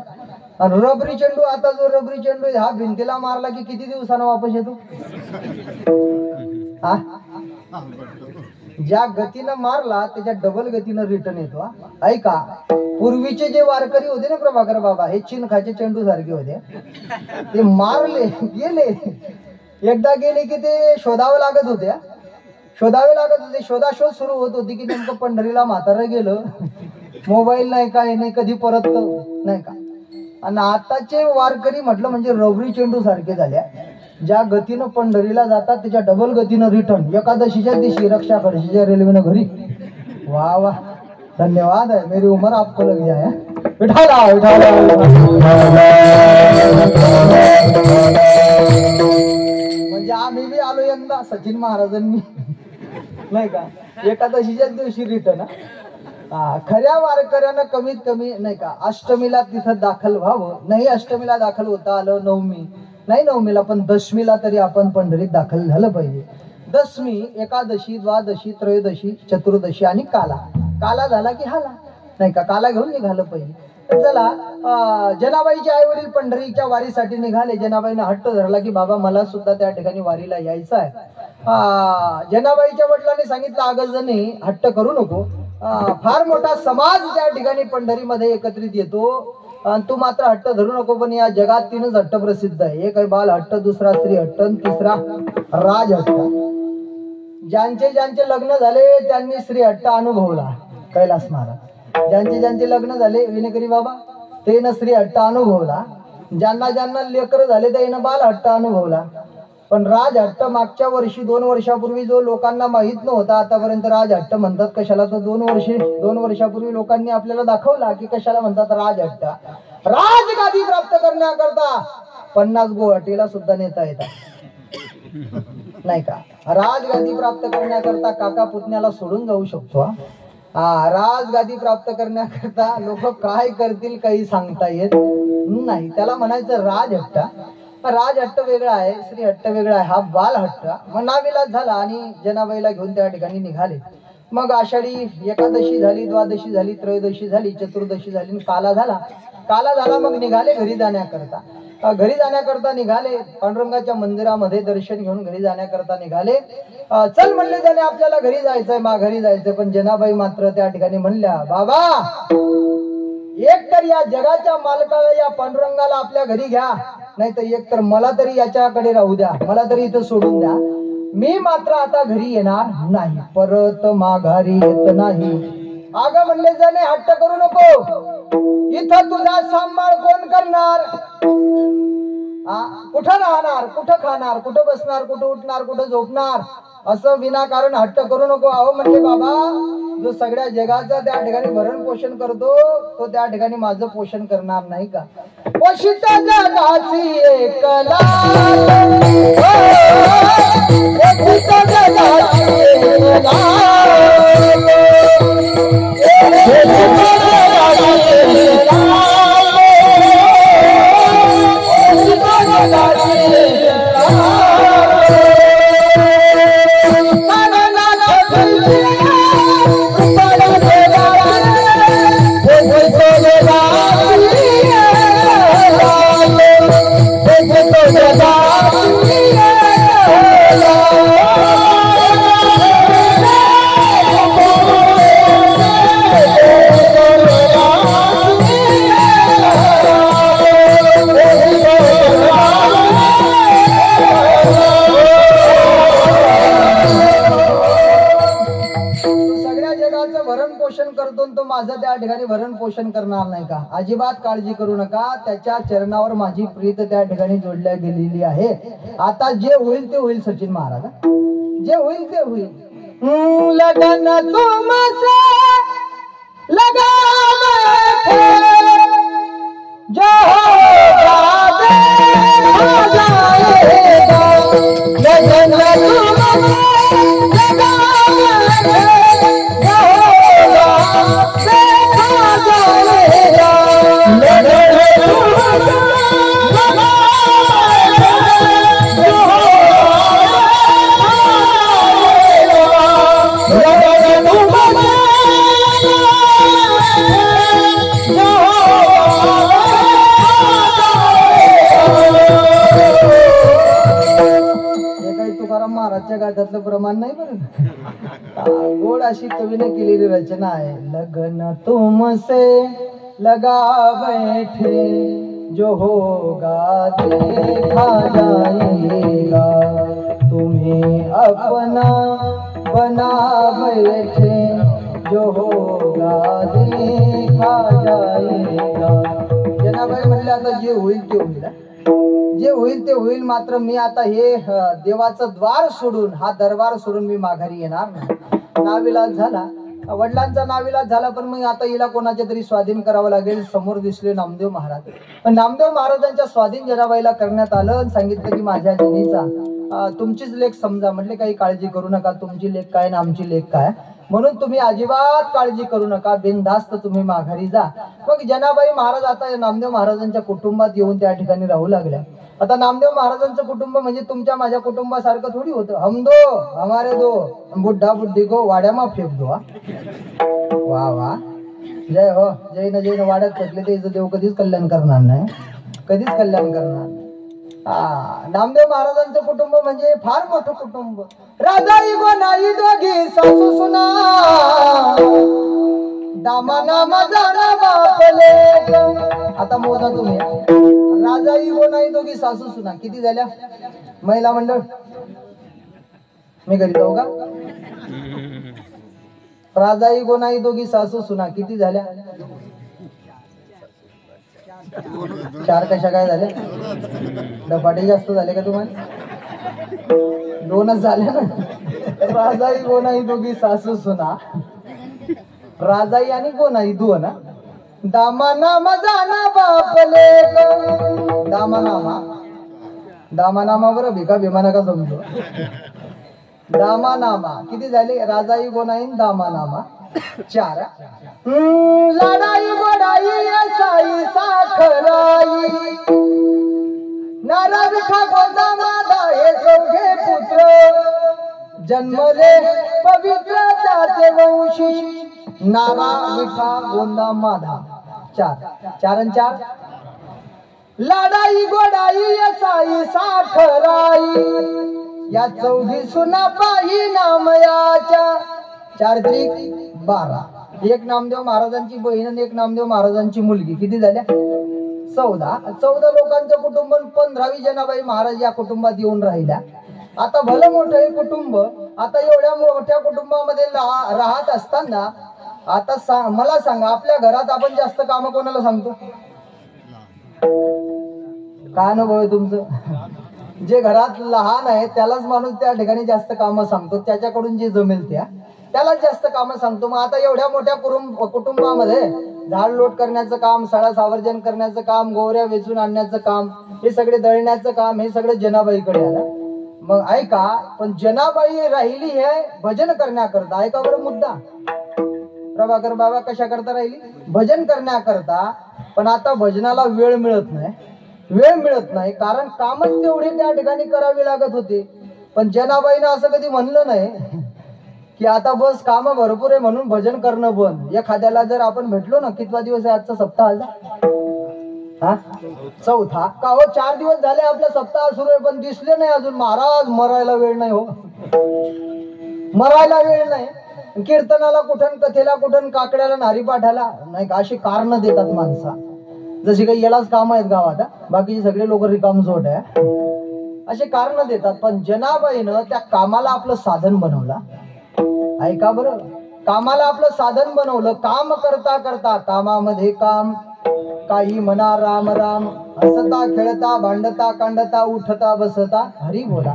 आणि रबरी चेंडू, आता जो रबरी चेंडू हा भिंतीला मारला की किती दिवसानं वापस येतो. हा, ज्या गतीनं मारला त्याच्या डबल गतीनं रिटर्न येतो. ऐका, पूर्वीचे जे वारकरी होते ना प्रभाकर बाबा, हे चिंखाचे चेंडू सारखे होते. ते मारले गेले, एकदा गेले की ते शोधावं लागत होते. शोधावे लागत होते, शोधाशोध सुरू होत होती की नेमकं पंढरीला म्हातारं गेलं, मोबाईल नाही, काय नाही, कधी परत नाही का. आणि आताचे वारकरी म्हटलं म्हणजे रबरी चेंडू सारखे झाले. ज्या गतीनं पंढरीला जातात त्याच्या डबल गतीनं रिटर्न. एकादशीच्या दिवशी रक्षा खडशीच्या रेल्वेनं घरी. वा वा, धन्यवाद आहे, मेरी उमर आपको लग जाए. विठाला विठाला. म्हणजे आम्ही बी आलो यंदा सचिन महाराजांनी नाही का, एकादशीच्या दिवशी रिटर्न. खऱ्या वारकऱ्यानं कमीत कमी नाही का अष्टमीला तिथं दाखल व्हावं. नाही अष्टमीला दाखल होता आलं, नवमी नाही, नवमीला पण दशमीला तरी आपण पंढरीत दाखल झालं पाहिजे. दशमी, एकादशी, द्वादशी, त्रयोदशी, चतुर्दशी आणि काला. काला झाला की हाला नाही का, काला घेऊन निघालं पाहिजे. चला, जनाबाईचे आई वडील पंढरीच्या वारीसाठी निघाले. जनाबाईनं हट्ट धरला की बाबा मला सुद्धा त्या ठिकाणी वारीला यायचं आहे. जनाबाईच्या वडिलांनी सांगितलं अगजनी हट्ट करू नको, फार मोठा समाज त्या ठिकाणी पंढरीमध्ये एकत्रित येतो, तू मात्र हट्ट धरू नको. पण या जगात 3च हट्ट प्रसिद्ध आहे. एक आहे बाल हट्ट, दुसरा स्त्री हट्ट, तिसरा राज हट्ट. ज्यांचे ज्यांचे लग्न झाले त्यांनी स्त्री हट्ट अनुभवला, कैलास महाराज. ज्यांचे ज्यांचे लग्न झाले विनेकरी बाबा त्यानं स्त्री हट्ट अनुभवला. ज्यांना ज्यांना लेकर झाले त्यानं बाल हट्ट अनुभवला. पण राज हट्ट मागच्या वर्षी 2 वर्षापूर्वी जो लोकांना माहित नव्हता आतापर्यंत राज हट्ट म्हणतात कशाला, तर 2 वर्षापूर्वी लोकांनी आपल्याला दाखवला की कशाला म्हणतात राज हट्ट. राजगादी प्राप्त करण्याकरता 50 गुवाहाटीला सुद्धा नेता येतात नाही का. राजगादी प्राप्त करण्याकरता काका पुतण्याला सोडून जाऊ शकतो. राजगादी प्राप्त करण्याकरता लोक काय करतील काही सांगता येत नाही. त्याला म्हणायचं राज हट्ट. राज हट्ट वेगळा आहे, श्री हट्ट वेगळा आहे, हा बाल हट्ट. मग नाविलाज झाला आणि जनाबाईला घेऊन त्या ठिकाणी निघाले. मग आषाढी एकादशी झाली, द्वादशी झाली, त्रयोदशी झाली, चतुर्दशी झाली, काला झाला. काला झाला मग निघाले घरी जाण्याकरता. घरी जाण्याकरता निघाले, पांडुरंगाच्या मंदिरामध्ये दर्शन घेऊन घरी जाण्याकरता निघाले. चल म्हणले त्याने आपल्याला घरी जायचंय, घरी जायचंय. पण जनाबाई मात्र त्या ठिकाणी म्हणल्या बाबा एक तर या जगाच्या मालकाला या पांडुरंगाला आपल्या घरी घ्या, नाही तर एक तर मला तरी याच्याकडे राहू द्या, मला तरी इथं सोडून द्या. मी मात्र आता घरी येणार नाही, परत माघारी येत नाही. अगं म्हणले जाणे हट्ट करू नको, इथं तुझा सांभाळ कोण करणार? कुठं राहणार, कुठं खाणार, कुठं बसणार, कुठं उठणार, कुठं झोपणार, असं विनाकारण हट्ट करू नको. अहो म्हणले बाबा जो सगळ्या जगाचा त्या ठिकाणी भरण पोषण करतो तो त्या ठिकाणी माझं पोषण करणार नाही का? पोषित जगाची एकला, पोषित जगाची एकला, माझं त्या ठिकाणी भरण पोषण करणार नाही का? अजिबात काळजी करू नका, त्याच्या चरणावर माझी प्रीत त्या ठिकाणी जोडल्या गेलेली आहे. आता जे होईल ते होईल सचिन महाराज, जे होईल ते होईल. लगन तुमसे लगा जो होगा देखा जाएगा, लगन तुमसे लगा देखा आजच्या काळात त्यातलं प्रमाण नाही बरं. गोड अशी कवीने केलेली रचना आहे. लगन तुमसे लगा बैठे जो होगा देखा जाएगा, तुम्हें अपना बना बैठे जो होगा देखा जाएगा. जनाबाई म्हणले आता जे होईल ते होईल, जे होईल ते होईल, मात्र मी आता हे देवाचं द्वार सोडून, हा दरबार सोडून मी माघारी येणार नाही. नाविलाज झाला, वडिलांचा नाविलाज झाला, पण मग आता हिला कोणाच्या तरी स्वाधीन करावं लागेल. समोर दिसले नामदेव महाराज. पण नामदेव महाराजांच्या स्वाधीन जनाबाईला करण्यात आलं. सांगितलं की माझ्या जनीचा तुमचीच लेख समजा. म्हटले काही काळजी करू नका, तुमची लेख काय ना आमची लेख काय, म्हणून तुम्ही अजिबात काळजी करू नका, बिनधास्त तुम्ही माघारी जा. मग जनाबाई महाराज आता नामदेव महाराजांच्या कुटुंबात येऊन त्या ठिकाणी राहू लागल्या. आता नामदेव महाराजांचं कुटुंब म्हणजे तुमच्या माझ्या कुटुंबासारखं थोडी होतं. हम दो हमारे दो, बुड्ढा बुड्ढी को वाड्यामा फेक दो. वा वा, जय हो. जय न वाड्यात फेकले ते देव कधीच कल्याण करणार नाही, कधीच कल्याण करणार नाही. नामदेव महाराजांचं कुटुंब म्हणजे फार मोठं कुटुंब. राजाई गोनाई दोघी सासू सुना, दामा नामा जाना बापले. आता मोजा तुम्ही. राजाई गोनाई दोघी सासू सुना किती झाल्या? महिला मंडळ मी घरी जाऊ का? राजाई गोनाई दोघी सासू सुना किती झाल्या? 4 कशा काय झाल्या? डबाटे जास्त झाले का तुम्हाला? 2च झाले ना. राजाई गोनाई दोघी सासू सुना, राजाई आणि गोनाई 2. दामानामा जाना बापले. दामानामा, दामानामा बरं भिका भिमाना का समजो. दामानामा किती झाले? राजाई गोनाई दामानामा 4. लढाई गोडाई साई साखराई, नारा विठा गोंदा मादा हे चौघे पुत्र, जन्मले पवित्र त्याचे वंशी, नारा विठा गोंदा माधा. 4 आणि 4. लढाई गोडाई साई साखराई, या चौघी सुना पाही नामयाच्या. 4 त्रिक 12. एक नामदेव महाराजांची बहीण आणि एक नामदेव महाराजांची मुलगी किती झाल्या? 14 लोकांचं कुटुंब. 15वी जनाबाई महाराज या कुटुंबात येऊन राहिल्या. आता भलं मोठं हे कुटुंब. आता एवढ्या मोठ्या कुटुंबामध्ये राहत असताना आता मला सांगा, आपल्या घरात आपण जास्त काम कोणाला सांगतो? काय अनुभव आहे तुमचं? जे घरात लहान आहे त्यालाच माणूस त्या ठिकाणी जास्त कामं सांगतो, त्याच्याकडून जे जमेल त्यालाच जास्त कामं सांगतो. मग आता एवढ्या मोठ्या कुटुंबामध्ये झाड लोट करण्याचं काम, सडा सावर्जन करण्याचं काम, गोवऱ्या वेचून आणण्याचं काम, हे सगळे दळण्याचं काम, हे सगळं जनाबाईकडे आलं. मग ऐका, पण जनाबाई राहिली हे भजन करण्याकरता. ऐका बरं मुद्दा. प्रभाकर बाबा कशा करता राहिली? भजन करण्याकरता. पण आता भजनाला वेळ मिळत नाही, कारण कामच तेवढे त्या ठिकाणी करावी लागत होते. पण जनाबाईनं असं कधी म्हणलं नाही की आता बस काम भरपूर आहे म्हणून भजन करणं बंद. एखाद्याला जर आपण भेटलो ना, कितवा दिवस आहे आजचा सप्ताहाचा? 4था का हो? 4 दिवस झाले आपला सप्ताह सुरू आहे, पण दिसले नाही अजून महाराज. मरायला वेळ नाही हो, मरायला वेळ नाही. कीर्तनाला कुठं, कथेला कुठं, काकड्याला नारी पाठाला नाही का, अशी कारण देतात माणसा. जशी काही यालाच काम आहेत गावात, बाकीचे सगळे लोक रिकाम जोड आहे, असे कारण देतात. पण जनाबाईनं त्या कामाला आपलं साधन बनवलं. ऐका बरं, कामाला आपलं साधन बनवलं. काम करता करता कामामध्ये काम, काही म्हणा राम राम, हसता खेळता भांडता कांडता उठता बसता हरी बोला,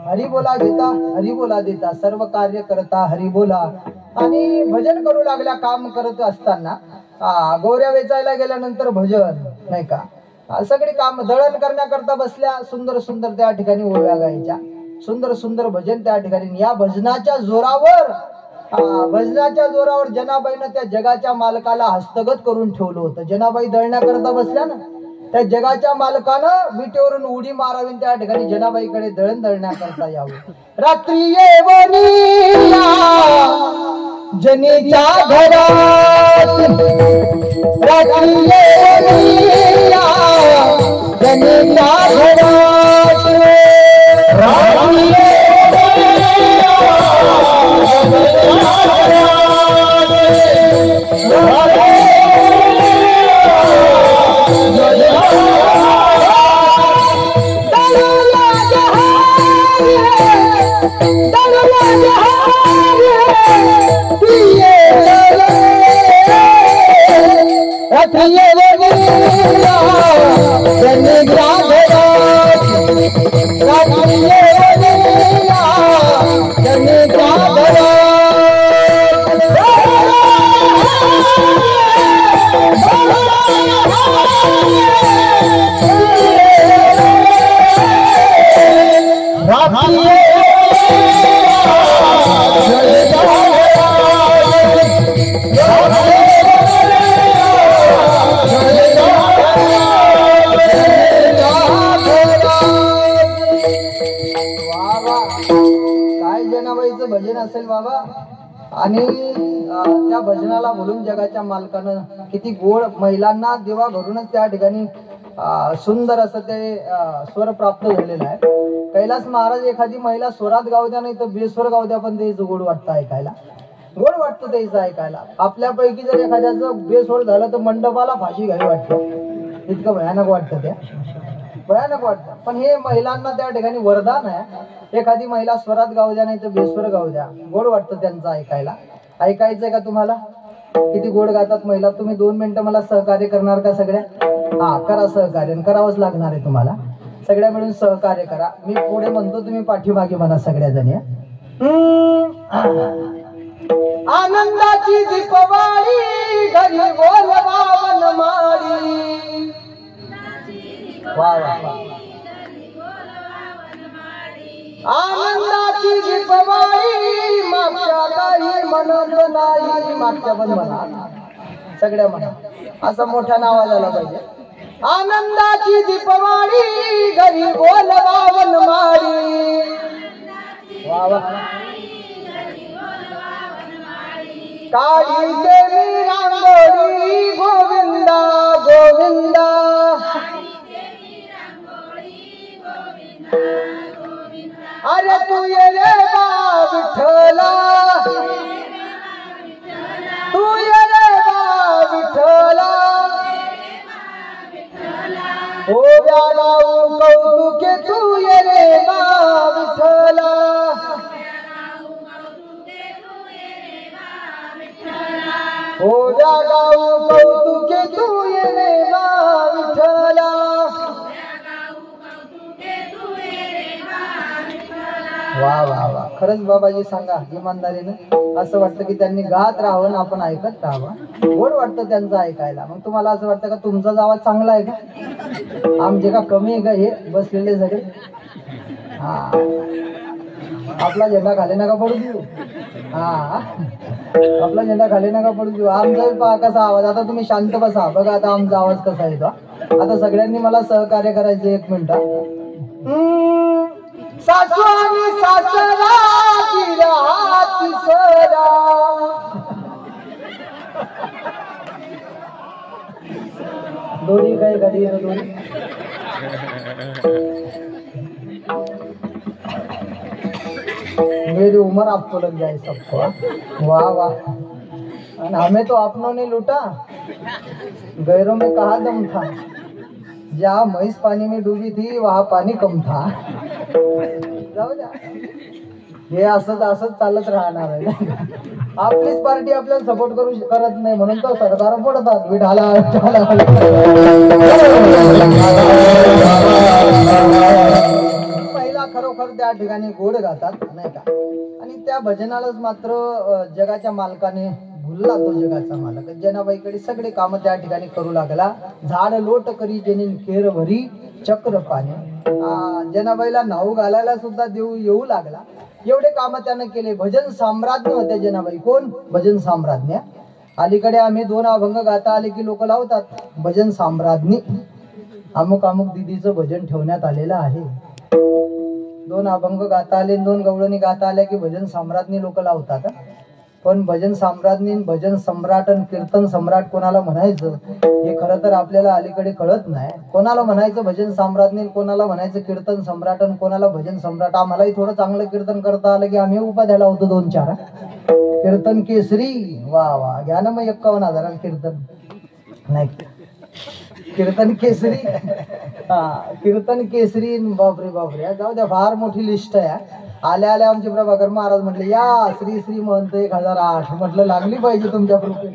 हरी बोला घेता हरी बोला देता, सर्व कार्य करता हरी बोला. आणि भजन करू लागल्या काम करत असताना. गोऱ्या वेचायला गेल्यानंतर भजन नाही का, सगळी काम दळण करण्याकरता बसल्या. सुंदर सुंदर त्या ठिकाणी ओव्या गायच्या, सुंदर सुंदर भजन त्या ठिकाणी. या भजनाच्या जोरावर जनाबाईनं त्या जगाच्या मालकाला हस्तगत करून ठेवलं होतं. जनाबाई दळण्याकरता बसल्या ना, त्या जगाच्या मालकानं विटेवरून उडी मारावी, त्या ठिकाणी जनाबाईकडे दळण दळण्याकरता यावं. रात्री येवनिया जनीच्या घरात, रात्री येवनिया जनीच्या घरात, रात्री येवनिया भजन असेल बाबा आणि त्या भजनाला बोलून जगाच्या मालकानं किती गोड महिलांना देवा घरूनच त्या ठिकाणी सुंदर असं ते स्वर प्राप्त झालेलं आहे. कैलास महाराज एखादी महिला स्वरात गाऊ द्या नाही तर बेस्वर गाऊ द्या पण ते गोड वाटतं ऐकायला, गोड वाटतं त्याचं ऐकायला. आपल्यापैकी जर एखाद्याचं बेस्वर झालं तर मंडपाला फाशी घ्यावी वाटतं, इतकं भयानक वाटतं, त्या भयानक वाटतं. पण हे महिलांना त्या ठिकाणी वरदान आहे. एखादी महिला स्वरात गाऊ द्या नाही तर बेस्वर गाऊ द्या, गोड वाटतं त्यांचं ऐकायला. ऐकायचंय का तुम्हाला किती गोड गातात महिला? तुम्ही 2 मिनिटं मला सहकार्य करणार का सगळ्या? हा करा सहकार्य, करावंच लागणार आहे तुम्हाला. सगळ्या मिळून सहकार्य करा. मी पुढे म्हणतो तुम्ही पाठीमागे म्हणा सगळ्या जणी. आनंदाची दीपवाळी घरी बोलवा वनमाळी. वा वा वा. आनंदाची दीपवाळी मागच्या काही म्हणत नाही. मागच्या पण म्हणा, सगळ्या म्हणा, असं मोठ्या नावा झाला पाहिजे. आनंदाची दीपवाळी घरी बोलवा वनमाळी. वा वा. काळी देवी रांगोळी गोविंदा गोविंदा. अरे तू ये रे बा विठ्ठला, तू ये रे बा विठ्ठला. ओ गाऊ कौतुके तू ये रे बा विठ्ठला. ओ गाऊ कौतुके तू ये रे बा विठ्ठला. वा वा वा. खरंच बाबाजी सांगा इमानदारीनं, असं वाटतं की त्यांनी गात राहावं आपण ऐकत राहावं. गोड वाटतं त्यांचं ऐकायला. मग तुम्हाला असं वाटतं का तुमचाच आवाज चांगला आहे का? आमचे का कमी आहे का हे बसलेले सगळे? हा, आपला झेंडा खाली नका पडू देऊ. हा, आपला झेंडा खाली नका पडू देऊ. आमचा कसा आवाज, आता तुम्ही शांत बसा बघा आता आमचा आवाज कसा येतो. आता सगळ्यांनी मला सहकार्य करायचं 1 मिनिट. सासू आणि सासरा दिला तिसरा. दोन्ही काय कधी दोन्ही. मेरी उम्र आपको लग जाए सबको. वाह वाह. और हमें तो अपनों ने लूटा, गैरों में कहा दम था. जहाँ म्हैस पानी में डूबी थी वहाँ पानी कम था. जाऊ द्या, हे असंच असंच चालत राहणार आहे. आपलीच पार्टी आपल्याला सपोर्ट करत नाही म्हणून तो सरकार पडतात. विठाला पहिला खरोखर त्या ठिकाणी गोड गातात नाही का. आणि त्या भजनालाच मात्र जगाच्या मालकाने भुलला, तो जगाचा मालक जनाबाईकडे सगळे काम त्या ठिकाणी करू लागला. झाड लोट करी जेनी केर भरी चक्र पाणी. जनाबाईला नाऊ घालायला सुद्धा देऊ येऊ लागला. एवढे काम त्यानं केले. भजन साम्राज्ञ होत्या जनाबाई. कोण? भजन साम्राज्ञ. अलीकडे आम्ही 2 अभंग गाता आले की लोक लावतात भजन साम्राज्ञी. अमुक अमुक दिदीचं भजन ठेवण्यात आलेलं आहे. 2 अभंग गाता आले, 2 गवळणी गाता आल्या की भजन साम्राज्ञी लोक लावतात. पण भजन साम्राज्ञी, भजन सम्राट आणि कीर्तन सम्राट कोणाला म्हणायचं हे खरं तर आपल्याला अलीकडे कळत नाही. कोणाला म्हणायचं भजन साम्राज्ञी, कोणाला म्हणायचं कीर्तन सम्राट आणि कोणाला भजन सम्राट. आम्हालाही थोडं चांगलं कीर्तन करता आलं की आम्ही उपाध्याला होतो 2-4 कीर्तन केसरी. वा वा. घ्या ना मग 51,000 कीर्तन नाही. कीर्तन केसरी. कीर्तन केसरी. बापरे बापरे, जाऊ द्या, फार मोठी लिस्ट आहे. आल्या आल्या आमचे प्रभाकर महाराज म्हटले या श्री श्री महंत 1008. म्हटलं लागली पाहिजे तुमच्या कृपे.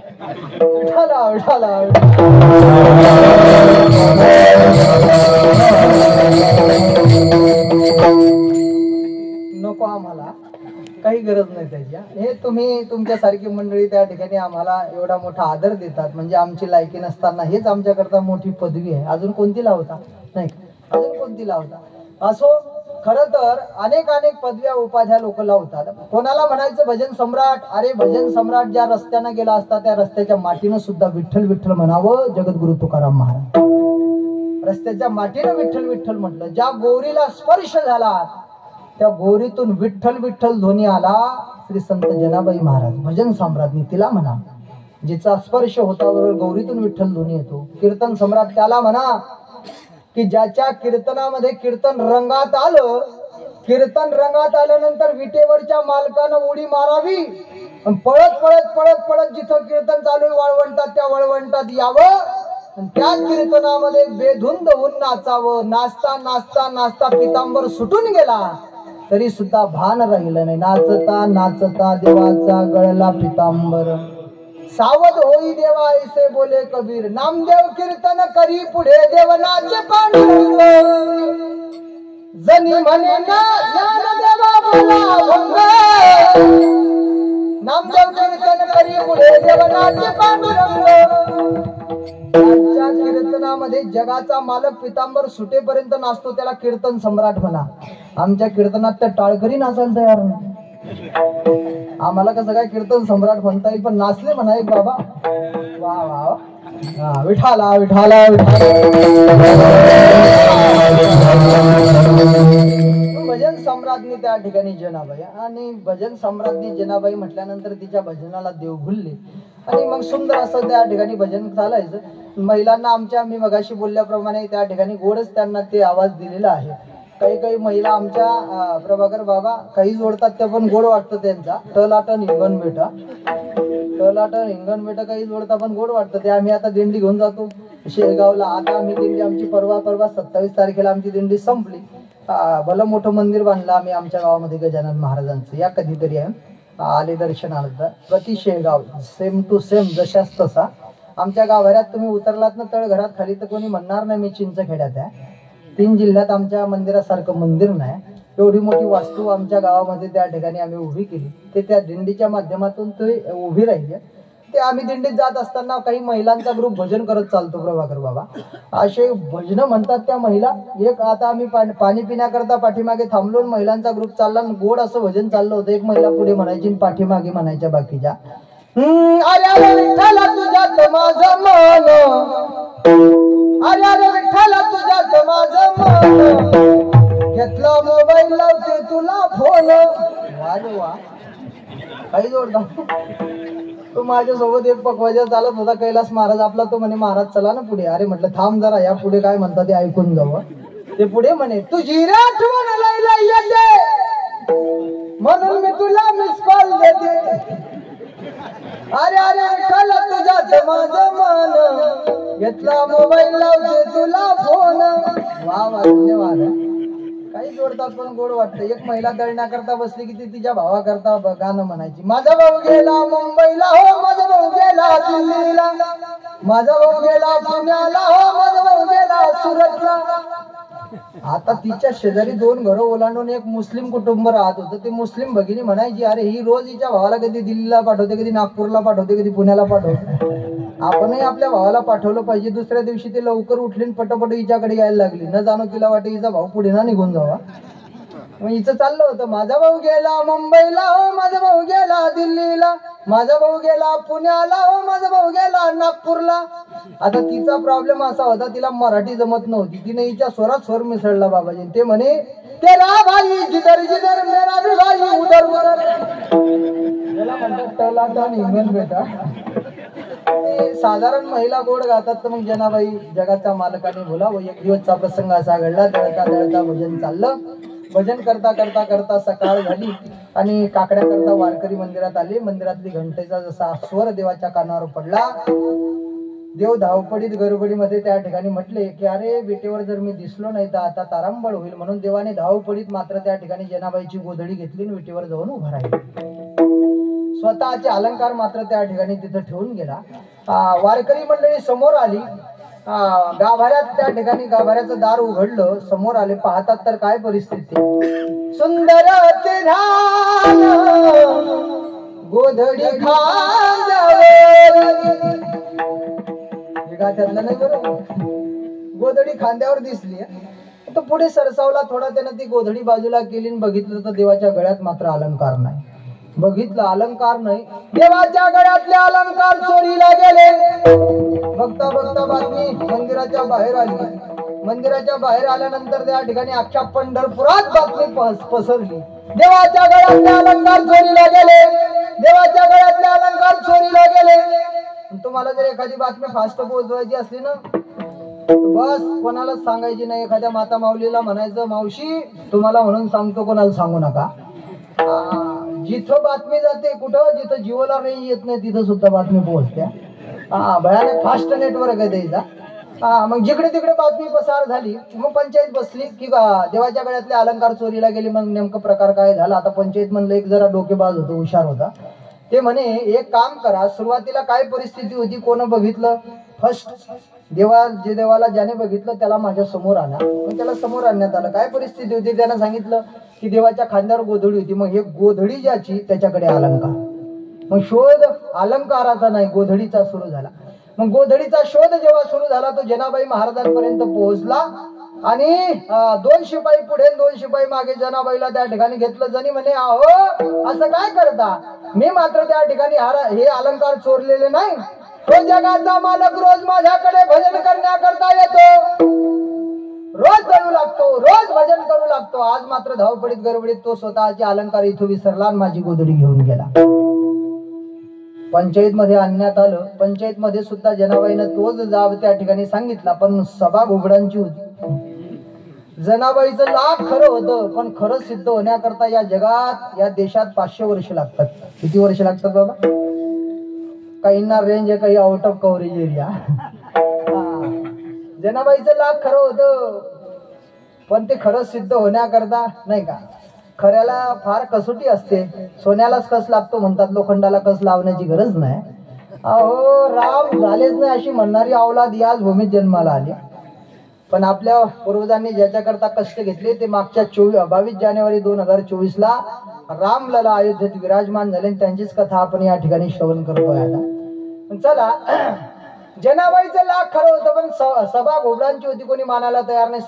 नको आम्हाला काही गरज नाही त्याची. हे तुम्ही तुमच्यासारखी मंडळी त्या ठिकाणी आम्हाला एवढा मोठा आदर देतात म्हणजे आमची लायकी नसताना हेच आमच्याकरता मोठी पदवी आहे. अजून कोणती लावता? नाही, अजून कोणती लावता? असो, खर तर अनेक अनेक पदव्या उपाध्या लोक लावतात. कोणाला म्हणायचं भजन सम्राट? अरे भजन सम्राट ज्या रस्त्यानं गेला असता त्या रस्त्याच्या मातीनं सुद्धा विठ्ठल विठ्ठल म्हणावं जगद्गुरु तुकाराम महाराज. रस्त्याच्या मातीनं विठ्ठल विठ्ठल म्हटलं. ज्या गोरीला स्पर्श झाला त्या गोरीतून विठ्ठल विठ्ठल ध्वनी आला. श्री संत जनाबाई महाराज भजन सम्राटनी तिला म्हणा. जिचा स्पर्श होता बरोबर गौरीतून विठ्ठल ध्वनी येतो. कीर्तन सम्राट त्याला म्हणा की ज्याच्या कीर्तनामध्ये कीर्तन रंगात आलं. कीर्तन रंगात आल्यानंतर विटेवरच्या मालकानं उडी मारावी. पळत पळत पळत पळत जिथं कीर्तन चालू आहे वाळवंटात त्या वाळवंटात यावं. त्या कीर्तनामध्ये बेधुंद होऊन नाचावं. नाचता नाचता नाचता पितांबर सुटून गेला तरी सुद्धा भान राहिलं नाही. नाचता नाचता देवाचा गळला पितांबर. सावध होई देवा ऐसे बोले कबीर. नामदेव कीर्तन करी पुढे देव नाचे पांडुरंग. जनी म्हणे ना ज्ञानदेवा बोला भंग. नामदेव कीर्तन करी पुढे देव नाचे पांडुरंग. त्यांच्या कीर्तनामध्ये जगाचा मालक पितांबर सुटेपर्यंत नाचतो त्याला कीर्तन सम्राट म्हणा. आमच्या कीर्तनात त्या टाळकरी नाचायला तयार नाही. आम्हाला कसं काय कीर्तन सम्राट म्हणता येईल पण नाचले म्हणा एक बाबा. वा वा, विठाला विठाला विठाला. भजन सम्राटनी त्या ठिकाणी जनाबाई. आणि भजन सम्राटनी जनाबाई म्हटल्यानंतर तिच्या भजनाला देव भुलले. आणि मग सुंदर असं त्या ठिकाणी भजन चालायचं. महिलांना आमच्या मी मगाशी बोलल्याप्रमाणे त्या ठिकाणी गोडच त्यांना ते आवाज दिलेला आहे. काही काही महिला आमच्या प्रभाकर बाबा काही जोडतात त्या पण गोड वाटतं त्यांचा. टलाटन हिंगण बेटा, टलाटन हिंगण बेटा काही जोडता पण गोड वाटतं ते. आम्ही आता दिंडी घेऊन जातो शेगावला. आता आम्ही दिंडी आमची परवा 27 तारखेला आमची दिंडी संपली. भलं मोठं मंदिर बांधलं आम्ही आमच्या गावामध्ये गजानन महाराजांचं. या कधीतरी आहे आले दर्शनाला. प्रति शेगाव सेम टू सेम जशाच तसा. आमच्या गाभाऱ्यात तुम्ही उतरलात ना तळघरात खाली तर कोणी म्हणणार नाही मी चिंचखेड्यात आहे. 3 जिल्ह्यात आमच्या मंदिरासारखं मंदिर नाही. एवढी मोठी वास्तू आमच्या गावामध्ये त्या ठिकाणी आम्ही उभी केली. ते त्या दिंडीच्या माध्यमातून ते उभी राहिली. ते आम्ही दिंडीत जात असताना काही महिलांचा ग्रुप भजन करत चालतो प्रभाकर बाबा. असे भजन म्हणतात त्या महिला. एक आता आम्ही पाणी पिण्याकरता पाठीमागे थांबलो. महिलांचा ग्रुप चालला. गोड असं भजन चाललं होतं. एक महिला पुढे म्हणायची पाठीमागे म्हणायच्या बाकीच्या. अरे विठ्ठला तुझ्यात माझं मन. अरे विठ्ठला तुझ्यात माझं मन. घेतला मोबाईल लावते तुला फोन. वा काही जोडता. तो माझ्यासोबत एक पकवाजा चालत होता कैलास महाराज आपला. तो म्हणे महाराज चला ना पुढे. अरे म्हटलं थांब जरा या पुढे काय म्हणतात ते ऐकून जावं. ते पुढे म्हणे तुझी आठवण लयला येते म्हणून मी तुला मिस कॉल देते. अरे अरे विठ्ठल तुझ्यात माझं मन. घेतला मोबाईल लावते तुला फोन. वा वा धन्यवाद. काही जोडतात पण गोड वाटतं. एक महिला दळण्याकरता बसली की ती तिच्या भावाकरता गाणं म्हणायची. माझा भाऊ गेला मुंबईला हो, माझा भाऊ गेला दिल्लीला, माझा भाऊ गेला पुण्याला हो, माझा भाऊ गेला सुरतला. आता तिच्या शेजारी 2 घरं ओलांडून एक मुस्लिम कुटुंब राहत होतं. ते मुस्लिम भगिनी म्हणायची अरे ही रोज हिच्या भावाला कधी दिल्लीला पाठवते, कधी नागपूरला पाठवते, कधी पुण्याला पाठवते. आपणही आपल्या भावाला पाठवलं पाहिजे. दुसऱ्या दिवशी ती लवकर उठली पटपट हिच्याकडे यायला लागली. न जाणो तिला वाटे हिचा भाऊ पुढे ना निघून जावा. मग हिचं चाललं होतं माझा भाऊ गेला मुंबईला हो, माझा भाऊ गेला दिल्लीला, माझा भाऊ गेला पुण्याला हो, माझा भाऊ गेला नागपूरला. आता तिचा प्रॉब्लेम असा होता तिला मराठी जमत नव्हती. तिने हिच्या स्वरात स्वर मिसळला बाबाजी. ते म्हणे तेरा भाई जिधर जिधर मेरा भी भाई उधर उधर. त्याला म्हणतात टलाटन हिंगण बेटा. साधारण महिला गोड गातात तर मग जनाबाई जगाच्या मालकाने बोलावं. एक दिवसचा प्रसंग असा घडला. दळता दळता भजन चाललं. भजन करता करता करता सकाळ झाली आणि काकड्या करता वारकरी मंदिरात आले. मंदिरातली घंटेचा जसा स्वर देवाच्या कानावर पडला देव धावपडीत गडबडीमध्ये त्या ठिकाणी म्हटले की अरे विटेवर जर मी दिसलो नाही तर आता तारांबळ होईल, म्हणून देवाने धावपडीत मात्र त्या ठिकाणी जनाबाईची गोधडी घेतली आणि विटेवर जाऊन उभा राहिला. स्वतःचे अलंकार मात्र त्या ठिकाणी तिथं ठेवून गेला. वारकरी मंडळी समोर आली. गाभाऱ्यात त्या ठिकाणी गाभाऱ्याचं दार उघडलं, समोर आले. पाहतात तर काय परिस्थिती, सुंदर ते ध्यान गोधडी खांद्यावर, त्यातलं नाही बरोबर, गोधडी खांद्यावर दिसली. तो पुढे सरसावला थोडा, त्यानं ती गोधडी बाजूला केली आणि बघितलं तर देवाच्या गळ्यात मात्र अलंकार नाही. बघितलं अलंकार नाही, देवाच्या गळ्यातले अलंकार चोरीला गेले. बघता बघता बातमी मंदिराच्या बाहेर आली. मंदिराच्या बाहेर आल्यानंतर त्या ठिकाणी अख्ख्या पंढरपुरात बातमी पसरली, देवाच्या गळ्यातले अलंकार चोरीला गेले, देवाच्या गळ्यातले अलंकार चोरीला गेले. तुम्हाला जर एखादी बातमी फास्ट पोहोचवायची असली ना, बस कोणालाच सांगायची नाही. एखाद्या माता माऊलीला म्हणायचं, मावशी तुम्हाला म्हणून सांगतो, कोणाला सांगू नका. जिथं बातमी जाते, कुठं जिथं जिओला रेंज येत नाही तिथं सुद्धा बातमी पोहोचते. भयानक फास्ट नेटवर्क आहे त्याचा. मग जिकडे तिकडे बातमी पसार झाली. मग पंचायत बसली की देवाच्या गळ्यातले अलंकार चोरीला गेले. मग नेमकं प्रकार काय झाला, आता पंचायत म्हणलं एक जरा डोकेबाज होतो, हुशार होता. ते म्हणे एक काम करा, सुरुवातीला काय परिस्थिती होती, कोण बघितलं, फर्स्ट देवाला ज्याने बघितलं त्याला माझ्या समोर आणा. मग त्याला समोर आणण्यात आलं. काय परिस्थिती होती, त्यानं सांगितलं की देवाच्या खांद्यावर गोधडी होती. मग हे गोधडी ज्याची त्याच्याकडे अलंकार. मग शोध अलंकाराचा नाही, गोधडीचा सुरू झाला. मग गोधडीचा शोध जेव्हा सुरू झाला तो जनाबाई महाराजांपर्यंत पोहोचला. आणि 2 शिपाई पुढे 2 शिपाई मागे जनाबाईला त्या ठिकाणी घेतलं. जणी म्हणे अहो असं काय करता, मी मात्र त्या ठिकाणी हे अलंकार चोरलेले नाही. तो जगाचा मालक रोज माझ्याकडे भजन करण्याकरता येतो, रोज करू लागतो, रोज भजन करू लागतो. आज मात्र धावपडीत गडबडीत तो स्वतःचे अलंकार इथं विसरला आणि माझी गोधडी घेऊन गेला. पंचायत मध्ये आणण्यात आलं. पंचायत मध्ये सुद्धा जनाबाईनं तोच जाब त्या ठिकाणी सांगितला, पण सभा घोबडांची होती. जनाबाईचं लाख खरं होतं, पण खरं सिद्ध होण्याकरता या जगात या देशात 500 वर्ष लागतात. किती वर्ष लागतात बाबा? काहींना रेंज आहे, काही आउट ऑफ कव्हरेज एरिया. जनाबाईचं लाख खरं होतं, पण ते खरं सिद्ध होण्याकरता नाही का, खऱ्याला फार कसोटी असते. सोन्यालाच कस लागतो म्हणतात, लोखंडाला कस लावण्याची गरज नाही. अहो राम झालेच नाही अशी म्हणणारी अवलाद याच भूमीत जन्माला आली. पण आपल्या पूर्वजांनी ज्याच्याकरता कष्ट घेतले ते मागच्या 22 जानेवारी 2024 रामलला अयोध्येत विराजमान झाले. त्यांचीच कथा आपण या ठिकाणी श्रवण करतोय. आता चला, जनाबाईचं लाख खरं होतं, पण सभा घोबडांची होती, कोणी मानायला तयार नाही.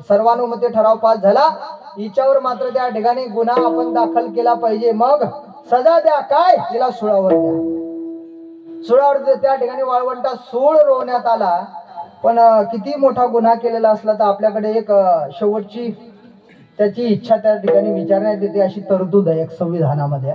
सर्वानुमते ठराव पास झाला. हिच्यावर मात्र त्या ठिकाणी गुन्हा आपण दाखल केला पाहिजे. मग सजा द्या, काय तिला सुळावर द्या. सुळावर त्या ठिकाणी वाळवंटा सूळ रोवण्यात आला. पण किती मोठा गुन्हा केलेला असला तर आपल्याकडे एक शेवटची त्याची इच्छा त्या ठिकाणी विचारण्यात येते, अशी तरतूद आहे एक संविधानामध्ये.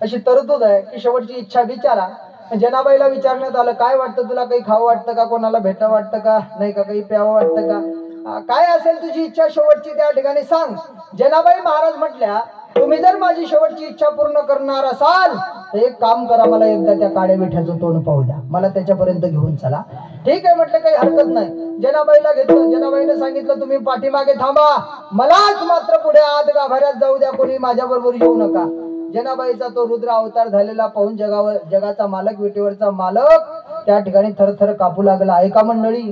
अशी तरतूद आहे की शेवटची इच्छा विचारा. जनाबाईला विचारण्यात आलं, काय वाटतं तुला, काही खावं वाटतं का, कोणाला भेटावं वाटतं का, नाही का, काही प्यावं वाटतं का, काय असेल तुझी इच्छा शेवटची त्या ठिकाणी सांग. जनाबाई महाराज म्हटल्या, तुम्ही जर माझी शेवटची इच्छा पूर्ण करणार असाल तर एक काम करा, मला एकदा त्या काळ्या विठ्याचं तोंड पाहू द्या, मला त्याच्यापर्यंत घेऊन चला. ठीक आहे म्हटलं, काही हरकत नाही. जनाबाईला घेतलं. जनाबाईने सांगितलं तुम्ही पाठीमागे थांबा, मलाच मात्र पुढे आत गाभाऱ्यात जाऊ द्या, कोणी माझ्या बरोबर येऊ नका. जनाबाईचा तो रुद्र अवतार झालेला पाहून जगाचा मालक, विटेवरचा मालक त्या ठिकाणी थरथर कापू लागला. ऐका मंडळी,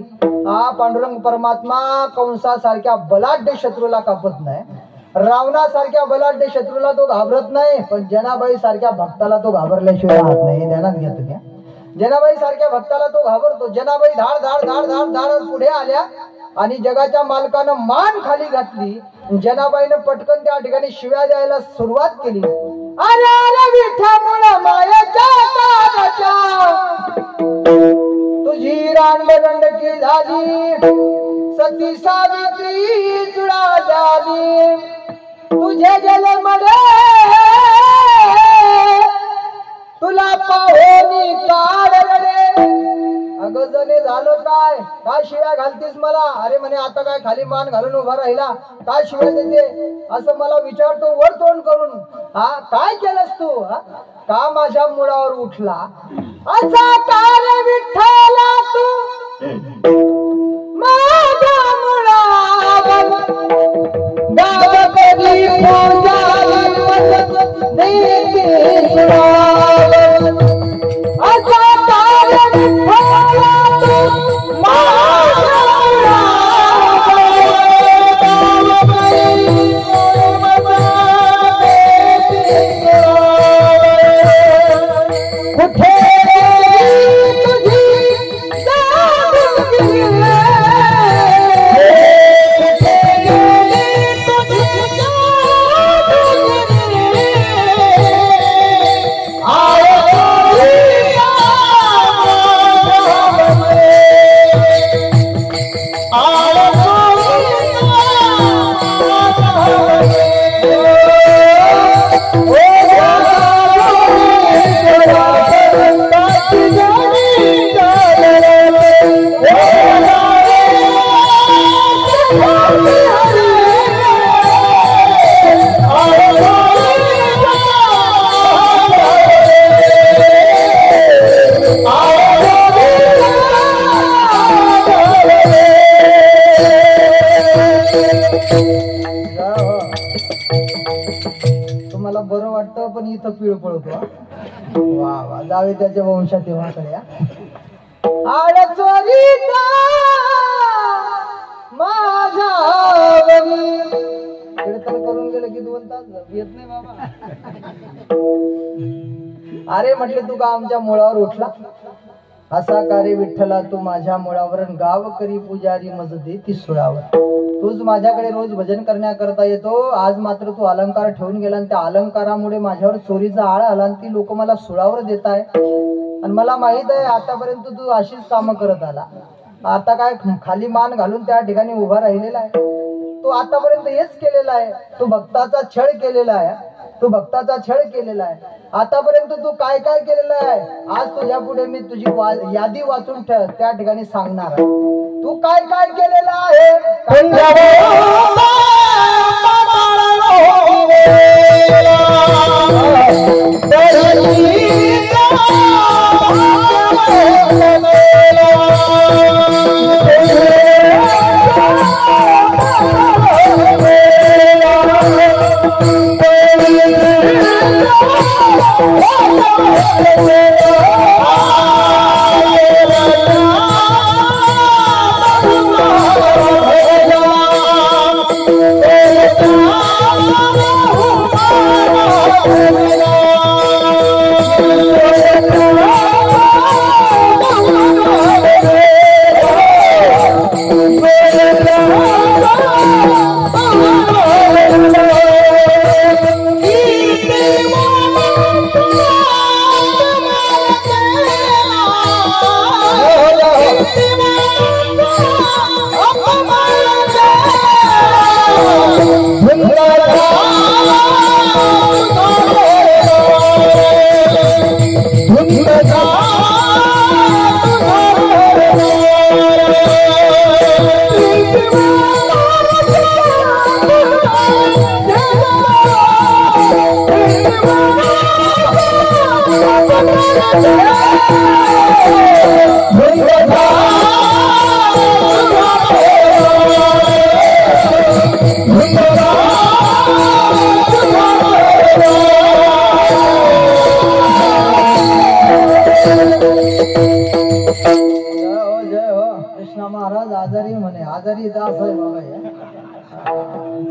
पांडुरंग परमात्मा कंसासारख्या बलाढ्य शत्रूला कापत नाही, रावणासारख्या बलाढ्य शत्रूला तो घाबरत नाही, पण जनाबाई सारख्या भक्ताला तो घाबरल्याशिवाय राहत नाही. ध्यानात घ्या तुम्ही. जनाबाई सारख्या भक्ताला तो घाबरतो. जनाबाई धाड धाड धाड धाड धाड पुढे आल्या आणि जगाच्या मालकानं मान खाली घातली. जनाबाईनं पटकन त्या ठिकाणी शिव्या द्यायला सुरुवात केली. अरे अरे विठ्यामुळं मायाच्या ताराच्या तुझी रांडगंडकी झाली, सती सावित्री चुडा झाली, तुझे गेले मरे तुला पाहोनी काढले. अगं जने झालं काय, काय शिव्या घालतीस मला? अरे म्हणे आता काय खाली मान घालून उभा राहिला, काय शिव्या देते असं मला विचारतो वर तोंड करून. काय केलंस तू? का माझ्या मुळावर उठला? असा कार विठ्ठला तू माझ्या मुळावर गाव कधी पूजारी देते सुरावर असा कार विठ्ठला तू माझ्या मुळावर गाव कधी कुठे तुम्हाला बरं वाटतं पण इथं पिळ पळतो. वा वा जावे त्याच्या वंशात तेव्हाकडे आड चोरीचा माझा कीर्तन करून गेलं की 2 तास येत नाही बाबा. अरे म्हटले तू का आमच्या मुळावर उठला असा कार्य विठ्ठला तू माझ्या मुळावर गाव करी पुजारी मज देती सुळावर. तूच माझ्याकडे रोज भजन करण्याकरता येतो. आज मात्र तू अलंकार ठेवून गेला आणि त्या अलंकारामुळे माझ्यावर चोरीचा आळ आला आणि ती लोक मला सुळावर देत आहे. आणि मला माहित आहे आतापर्यंत तू अशीच कामं करत आला. आता काय खाली मान घालून त्या ठिकाणी उभा राहिलेला आहे. तू आतापर्यंत हेच केलेला आहे. तू भक्ताचा छळ केलेला आहे. तू भक्ताचा छळ केलेला आहे. आतापर्यंत तू काय काय केलेलं आहे. आज तुझ्या पुढे मी तुझी यादी वाचून त्या ठिकाणी सांगणार आहे. तू काय काय केलेलं आहे. महाराज आजारी म्हणे. आजारी दास आहे बाबा.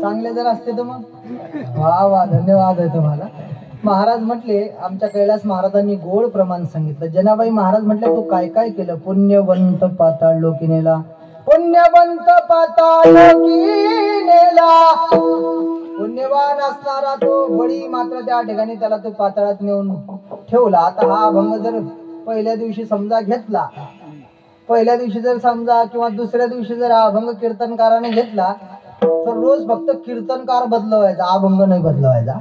चांगले जर असते तर मग वा वा धन्यवाद आहे तुम्हाला. महाराज म्हटले आमच्या कैलास महाराजांनी गोड प्रमाण सांगितलं. जनाबाई महाराज म्हटले तू काय काय केलं. पुण्यवंत पाताळ लोकी नेला. पुण्यवंत पाताळ लोकी नेला. पुण्यवान असणारा तो बळी मात्र त्या ठिकाणी त्याला तो पाताळात नेऊन ठेवला. आता हा अभंग जर पहिल्या दिवशी समजा घेतला, पहिल्या दिवशी जर समजा किंवा दुसऱ्या दिवशी जर अभंग कीर्तनकाराने घेतला तर रोज फक्त कीर्तनकार बदलवायचा, अभंग नाही बदलवायचा.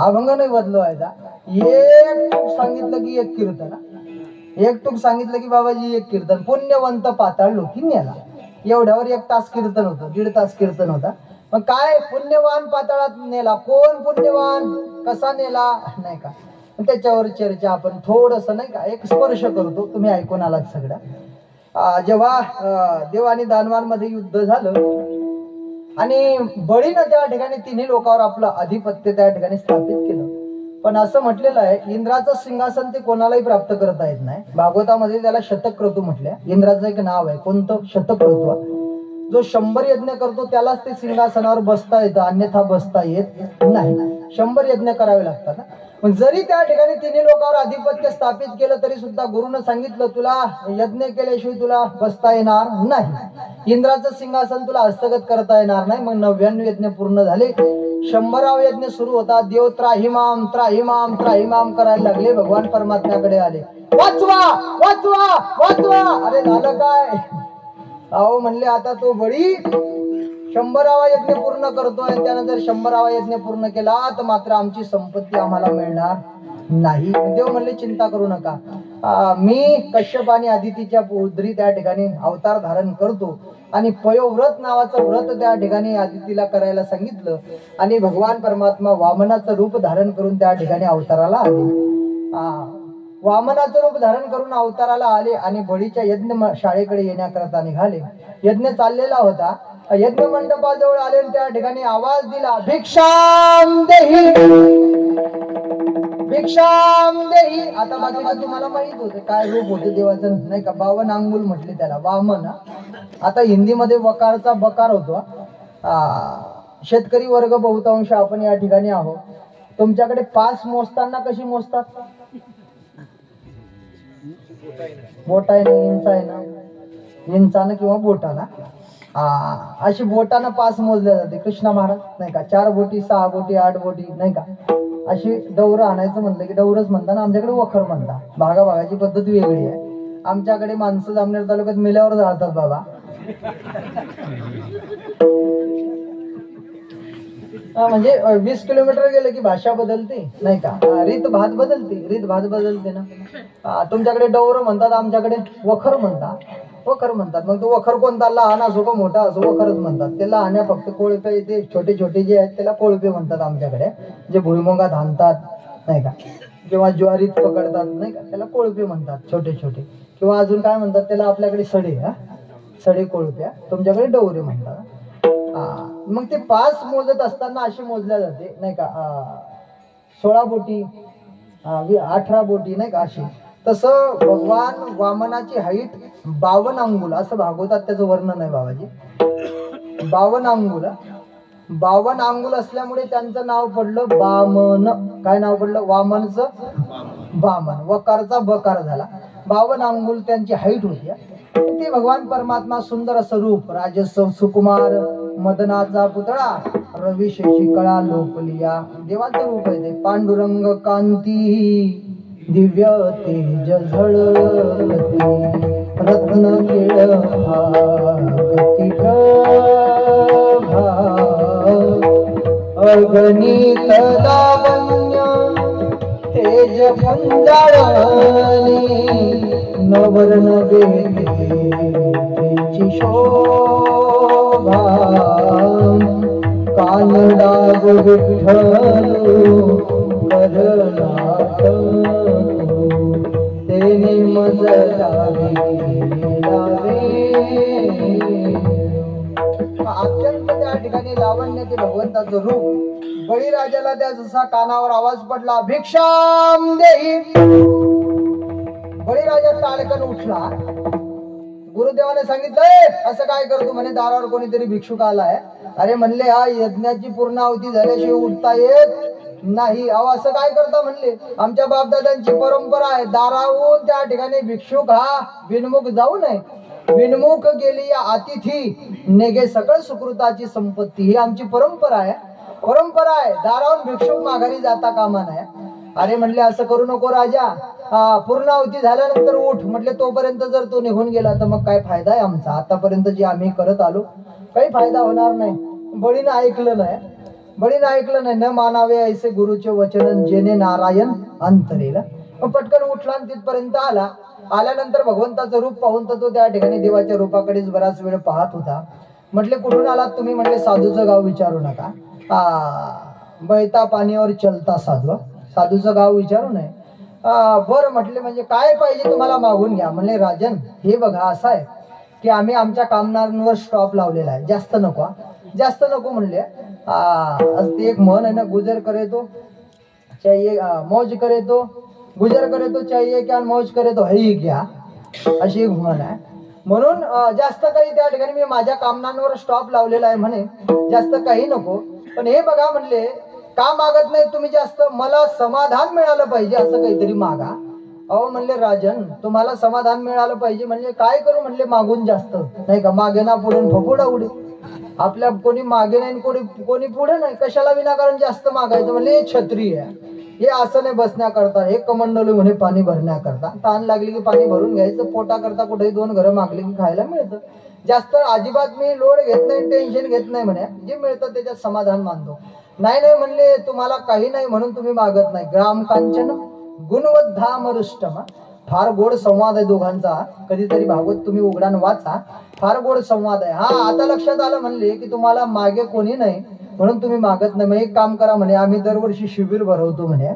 अभंग नाही बदलवायचा. एक टूक सांगितलं की एक कीर्तन, एक टूक सांगितलं की बाबाजी एक कीर्तन. पुण्यवंत पाताळ लोकी नेला. एवढ्यावर 1 तास कीर्तन होतं, 1.5 तास कीर्तन होता. मग काय पुण्यवान पाताळात नेला. कोण पुण्यवान, कसा नेला नाही का. त्याच्यावर चर्चा आपण थोडस नाही का एक स्पर्श करतो, तुम्ही ऐकून आलात सगळं. जेव्हा देव आणि दानवांमध्ये युद्ध झालं आणि बळीनं त्या ठिकाणी तिन्ही लोकांवर आपलं आधिपत्य त्या ठिकाणी स्थापित केलं. पण असं म्हटलेलं आहे, इंद्राचं सिंहासन ते कोणालाही प्राप्त करता येत नाही. भागवतामध्ये त्याला शतक्रतू म्हटलंय. इंद्राचं एक नाव आहे, कोणतं? शतक्रतू. जो 100 यज्ञ करतो त्यालाच ते सिंहासनावर बसता येतं, अन्यथा बसता येत नाही. 100 यज्ञ करावे लागतात. पण जरी त्या ठिकाणी तिन्ही लोकांवर आधिपत्य स्थापित केलं तरी सुद्धा गुरुनं सांगितलं, तुला यज्ञ केल्याशिवाय तुला बसता येणार नाही. इंद्राचं सिंहासन तुला हस्तगत करता येणार नाही. मग 99 यज्ञ पूर्ण झाले. 100वा यज्ञ सुरू होता. देव त्राहिमाम त्राहिमाम त्राहिमाम करायला लागले. भगवान परमात्म्याकडे आले, वाचवा वाचवा वाचवा. अरे झालं काय? अहो म्हणले, आता तो बळी 100वा यज्ञ पूर्ण करतोय, त्यानं जर 100वा यज्ञ पूर्ण केला तर मात्र आमची संपत्ती आम्हाला मिळणार नाही. देव म्हणले, चिंता करू नका, मी कश्यप आणि अदितीच्या पुत्री त्या ठिकाणी अवतार धारण करतो. आणि पयोव्रत नावाचं व्रत त्या ठिकाणी अदितीला करायला सांगितलं. आणि भगवान परमात्मा वामनाचं रूप धारण करून त्या ठिकाणी अवताराला आले. वामनाचं रूप धारण करून अवताराला आले आणि बळीच्या यज्ञ शाळेकडे येण्याकरता निघाले. यज्ञ चाललेला होता. यज्ञ मंडपाजवळ आले आणि त्या ठिकाणी आवाज दिला, भिक्षाम देही भिक्षाम देही. आता बाकीचं तुम्हाला माहित होते काय रूप होते देवाचं नाही का? 52 अंगुल म्हटले त्याला, वामन. आता हिंदीमध्ये वकारचा बकार होतो. शेतकरी वर्ग बहुतांश आपण या ठिकाणी आहोत. तुमच्याकडे 5 मोजताना कशी मोजतात? बोटाने, इंचानं किंवा बोटाना. अशी बोटानं 5 मोजल्या जाते. कृष्णा महाराज नाही का, 4 बोटी 6 बोटी 8 बोटी नाही का, अशी डौरं आणायचं म्हणलं की डौरच म्हणतात. आमच्याकडे वखर म्हणतात. भागाभागाची पद्धत वेगळी आहे. आमच्याकडे माणसं जामनेर तालुक्यात मेल्यावर जाळतात बाबा. म्हणजे 20 किलोमीटर गेलं की भाषा बदलते नाही का, रीत भात बदलते ना. तुमच्याकडे डौर म्हणतात, आमच्याकडे वखर म्हणतात. मग तो वखर कोणता? लहान असो का मोठा असो, वखरच म्हणतात. ते लहान फक्त कोळपे, ते छोटे छोटे जे आहेत त्याला कोळपे म्हणतात आमच्याकडे. जे भुईमुगात आणतात नाही का, किंवा ज्वारीत पकडतात नाही का, त्याला कोळपे म्हणतात छोटे छोटे. किंवा अजून काय म्हणतात त्याला आपल्याकडे? सडे कोळप्या. तुमच्याकडे डवरे म्हणतात. मग ते 5 मोजत असताना अशी मोजल्या जाते नाही का, 16 बोटी 18 बोटी नाही का अशी. तसं भगवान वामनाची हाईट 52 अंगुल असं भागवतात. त्याचं वर्णन आहे बाबाजी. 52 अंगुल असल्यामुळे त्यांचं नाव पडलं बामन. काय नाव पडलं? वामनचं बामन. वकारचा बकार झाला. 52 अंगुल त्यांची हाईट होती. ते भगवान परमात्मा सुंदर असं रूप, राजस सुकुमार, मदनाचा पुतळा, रवी शेषिकळा लोकलिया. देवाचं रूप आहे ते. पांडुरंग कांती दिव्य तेज झळकती, रत्न केळ अगणित लावण्य तेज पुंजाळणी, नवर्ण वेदेची शोभा, कानडाग विठ्ठल करनाथ तेने मज अत्यंत त्या ठिकाणी लावण्य ते भगवंताचं रूप. बळीराजाला त्या जसा कानावर आवाज पडला, भिक्षाम देही. बळीराजा ताडकन उठला. गुरुदेवाने सांगितलं, असं काय करतो? म्हणे, दारावर कोणीतरी भिक्षुक आलाय. अरे म्हणले, हा यज्ञाची पूर्णाहुती झाल्याशिवाय उठता येत नाही. अहो असं काय करता? म्हणले, आमच्या बापदादांची परंपरा आहे, दारावरून त्या ठिकाणी भिक्षुक हा बिनमुख जाऊ नये. बिनमुख गेली या अतिथी नेगे सकळ सुकृताची संपत्ती. ही आमची परंपरा आहे. दारावरून भिक्षुक माघारी जाता कामा नये. अरे म्हणले, असं करू नको राजा. पूर्णाहुती झाल्यानंतर उठ. म्हटले, तोपर्यंत जर तो निघून गेला तर मग काय फायदा आहे आमचा? आतापर्यंत जे आम्ही करत आलो काही फायदा होणार नाही. बळीनं ऐकलं नाही. न मानावे ऐसे गुरुचे वचन, जेने नारायण अंतरेला. मग पटकन उठला आणि तिथपर्यंत आला. आल्यानंतर भगवंताचं रूप पाहून तर तो त्या ठिकाणी देवाच्या रूपाकडेच बराच वेळ पाहत होता. म्हटले, कुठून आलात तुम्ही? म्हटले, साधूचं गाव विचारू नका. बहता पाणीवर चलता साधू. साधूचं गाव विचारू नये. बरं म्हटले, म्हणजे काय पाहिजे तुम्हाला मागून घ्या. म्हणले राजन हे बघा असं आहे की आम्ही आमच्या कामनांवर स्टॉप लावलेला आहे, जास्त नको जास्त नको म्हणले. ते एक म्हण आहे ना, गुजर करे तो चाहिए मौज करे तो गुजर करे तो चाहिए क्या मौज करे तो है क्या, अशी एक म्हण आहे. म्हणून जास्त काही त्या ठिकाणी मी माझ्या कामनांवर स्टॉप लावलेला आहे म्हणे, जास्त काही नको. पण हे बघा म्हणले, का मागत नाही तुम्ही जास्त, मला समाधान मिळालं पाहिजे असं काहीतरी मागा. अहो म्हणले राजन तुम्हाला समाधान मिळालं पाहिजे म्हणजे काय करू म्हणले, मागून जास्त नाही का, मागे ना पुढे फपुडा उडे. आपल्या कोणी मागे नाही कोणी पुढे नाही, कशाला विनाकारण जास्त मागायचं. म्हणले हे क्षत्रिय आहे, हे असं नाही बसण्याकरता, हे कमंडलू म्हणे पाणी भरण्याकरता. ताण लागली की पाणी भरून घ्यायचं, पोटा करता कुठेही 2 घरं मागली की खायला मिळतं. जास्त अजिबात मी लोड घेत नाही, टेन्शन घेत नाही म्हणे, जे मिळतं त्याच्यात समाधान मानतो. नाही म्हणले तुम्हाला काही नाही म्हणून तुम्ही मागत नाही. ग्राम कांचन गुणवद्धाम रुष्टम, फार गोड संवाद आहे दोघांचा. कधीतरी भागवत तुम्ही उघडान वाचा, फार गोड संवाद आहे. आता लक्षात आलं म्हणले की तुम्हाला मागे कोणी नाही म्हणून तुम्ही मागत नाही. मग एक काम करा म्हणे, आम्ही दरवर्षी शिबिर भरवतो म्हणे.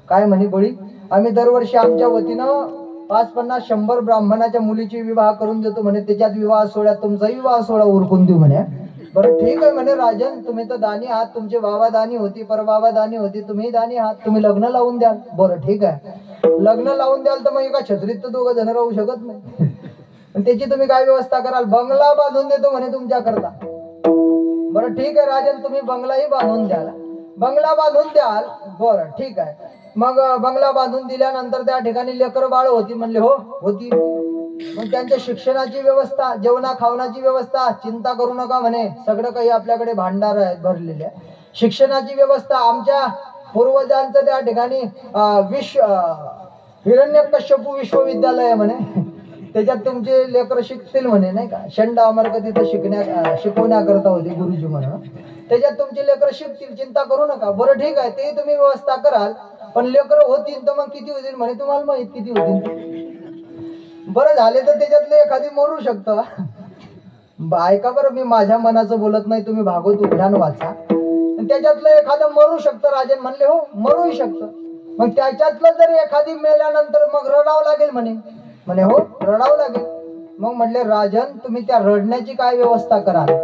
काय म्हणे बळी, आम्ही दरवर्षी आमच्या वतीनं 50-50 100 ब्राह्मणाच्या मुलीची विवाह करून देतो म्हणे, त्याच्यात विवाह सोहळ्यात तुमचा विवाह सोहळा उरकून देऊ म्हणे. बरं ठीक आहे म्हणे राजन, तुम्ही तर दानी आहात, तुमचे बाबा दानी होती, परबाबा दानी होती, तुम्ही दानी आहात, तुम्ही लग्न लावून द्याल. बरं ठीक आहे, लग्न लावून द्याल तर मग एका छत्रीत तर 2 जण राहू शकत नाही. त्याची तुम्ही काय व्यवस्था कराल, बंगला बांधून देतो म्हणे तुमच्या करता. बरं ठीक आहे राजन, तुम्ही बंगलाही बांधून द्याल, बंगला बांधून द्याल. बरं ठीक आहे, मग बंगला बांधून दिल्यानंतर त्या ठिकाणी लेकर बाळ होती. म्हणले हो होती. मग त्यांच्या शिक्षणाची व्यवस्था, जेवणा खावण्याची व्यवस्था, चिंता करू नका म्हणे, सगळं काही आपल्याकडे भांडार आहेत भरलेले. शिक्षणाची व्यवस्था आमच्या पूर्वजांचं त्या ठिकाणी हिरण्यकश्यपू विश्वविद्यालय आहे म्हणे, त्याच्यात तुमचे लेकर शिकतील म्हणे, नाही का. शंड अमरक तिथं शिकवण्याकरता होते गुरुजी म्हणून, त्याच्यात तुमचे लेकर शिकतील, चिंता करू नका. बरं ठीक आहे, ते तुम्ही व्यवस्था कराल, पण लेकर होतील तर मग किती होतील म्हणे, तुम्हाला माहित किती होतील. बरं झाले तर त्याच्यातले एखादी मरू शकतं. ऐका बरं, मी माझ्या मनाचं बोलत नाही, तुम्ही भागवत उघडान वाचा. त्याच्यातलं एखादं मरू शकतं. राजन म्हणले हो मरूही शकतं. मग त्याच्यातलं जर एखादी मेल्यानंतर मग रडावं लागेल म्हणे. म्हणे हो रडावं लागेल. मग म्हणले राजन तुम्ही त्या रडण्याची काय व्यवस्था कराल.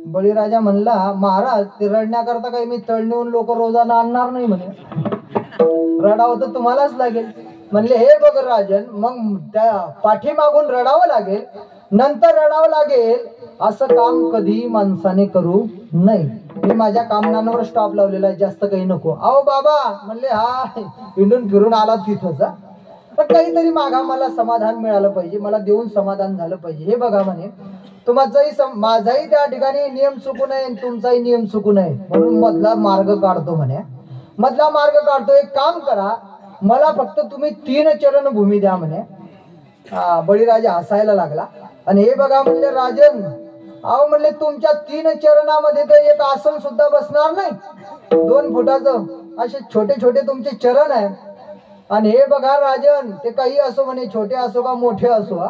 बळीराजा म्हणला महाराज ते रडण्याकरता काही मी तळणीहून लोक रोजाना आणणार नाही म्हणे, रडावं तर तुम्हालाच लागेल. म्हणले हे बघ राजन, मग त्या पाठीमागून रडावं लागेल, नंतर रडावं लागेल, असं काम कधी माणसाने करू नये. मी माझ्या कामनांवर स्टॉप लावलेला आहे, जास्त काही नको. अहो बाबा म्हणले हा हिंडून फिरून आला तिथंच, पण काहीतरी मागा, मला समाधान मिळालं पाहिजे, मला देऊन समाधान झालं पाहिजे. हे बघा म्हणे तुमचाही माझाही त्या ठिकाणी नियम चुकू नये, तुमचाही नियम चुकू नये, म्हणून मधला मार्ग काढतो म्हणे. मधला मार्ग काढतो, एक काम करा, मला फक्त तुम्ही 3 चरण भूमी द्या म्हणे. बळीराजा हसायला लागला. आणि हे बघा म्हणले राजन, अहो म्हणले तुमच्या 3 चरणामध्ये तर एक आसन सुद्धा बसणार नाही. 2 फुटाचं असे छोटे छोटे तुमचे चरण आहे. आणि हे बघा राजन, ते काही असो म्हणे, छोटे असो का मोठे असो,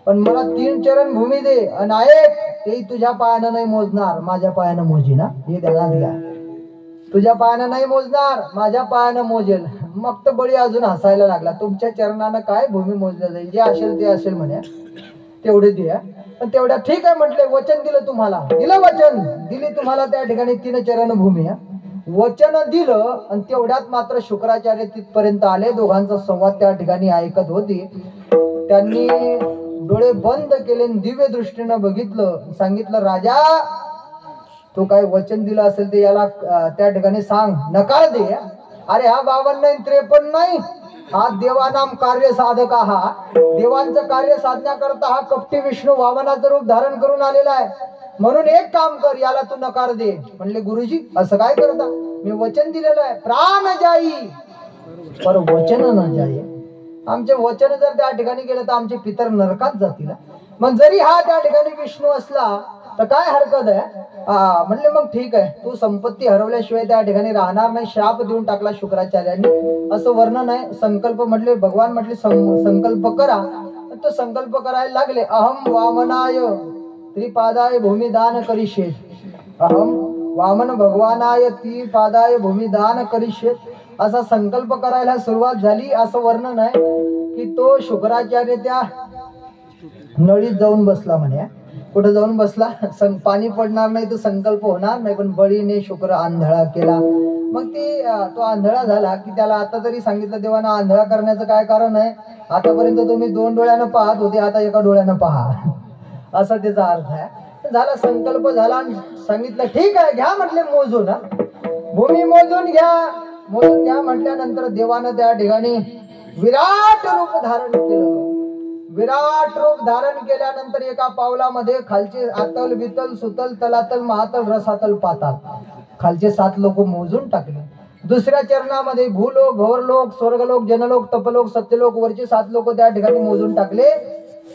पण मला 3 चरण भूमी दे. आणि ऐक, ते तुझ्या पायानं नाही मोजणार, माझ्या पायानं मोजी ना, हे त्याला दिला. तुझ्या पायानं नाही मोजणार, माझ्या पायानं मोजेल. मग तर बळी अजून हसायला लागला. तुमच्या चरणानं काय भूमी मोजल्या जाईल, जे असेल ते असेल म्हणे, तेवढे द्या. पण तेवढ्या ठीक आहे म्हटले, वचन दिलं तुम्हाला, दिलं वचन, दिली तुम्हाला त्या ठिकाणी 3 चरण भूमी. वचन दिलं आणि तेवढ्यात मात्र शुक्राचार्य तिथपर्यंत आले. दोघांचा संवाद त्या ठिकाणी ऐकत होती. त्यांनी डोळे बंद केले, दिव्य दृष्टीनं बघितलं, सांगितलं राजा तू काय वचन दिलं असेल ते याला त्या ठिकाणी सांग, नकार दे. अरे हा 52 नाही 53 नाही, हा देवानाम कार्य साधक, हा देवांचं कार्य साधण्याकरता हा कपटी विष्णू वामनाचं रूप धारण करून आलेला आहे. म्हणून एक काम कर, याला तू नकार दे. म्हणले गुरुजी असं काय करता, मी वचन दिलेलं आहे, प्राण जाई पर वचन न जाई. आमचे वचन जर त्या ठिकाणी गेलं तर आमचे पितर नरकात जातील. मग जरी हा त्या ठिकाणी विष्णू असला तर काय हरकत आहे. म्हणले मग ठीक आहे, तू संपत्ती हरवल्याशिवाय त्या ठिकाणी राहणार नाही. श्राप देऊन टाकला शुक्राचार्यांनी. असं वर्णन आहे. संकल्प म्हटले, भगवान म्हटले संकल्प करा, तो संकल्प करायला लागले. अहम वामनाय त्रिपादाय भूमिदान करिष्येत. अहम वामन भगवानाय त्रिपादाय भूमिदान करिष्येत. असा संकल्प करायला सुरुवात झाली. असं वर्णन आहे की तो शुक्राचार्य त्या नळीत जाऊन बसला म्हणे. कुठं जाऊन बसला? पाणी पडणार नाही तर संकल्प होणार नाही, पण बळीने शुक्र आंधळा केला. मग तो आंधळा झाला की त्याला आता तरी सांगितलं देवानं आंधळा करण्याचं काय कारण आहे? आतापर्यंत तुम्ही 2 डोळ्यानं पाहत होते, आता 1 डोळ्यानं पहा, असा त्याचा अर्थ आहे. झाला संकल्प झाला, सांगितलं ठीक आहे घ्या म्हटले मोजून, भूमी मोजून घ्या म्हटल्यानंतर देवानं त्या ठिकाणी विराट रूप धारण केलं. विराट रूप धारण केल्यानंतर एका पावलामध्ये खालचे आतल वितल सुतल तलातल महातल रसातल पाताल खालचे 7 लोक मोजून टाकले. दुसऱ्या चरणामध्ये भूलोक घोरलोक स्वर्गलोक जनलोक तपलोक सत्यलोक वरचे 7 लोक त्या ठिकाणी मोजून टाकले.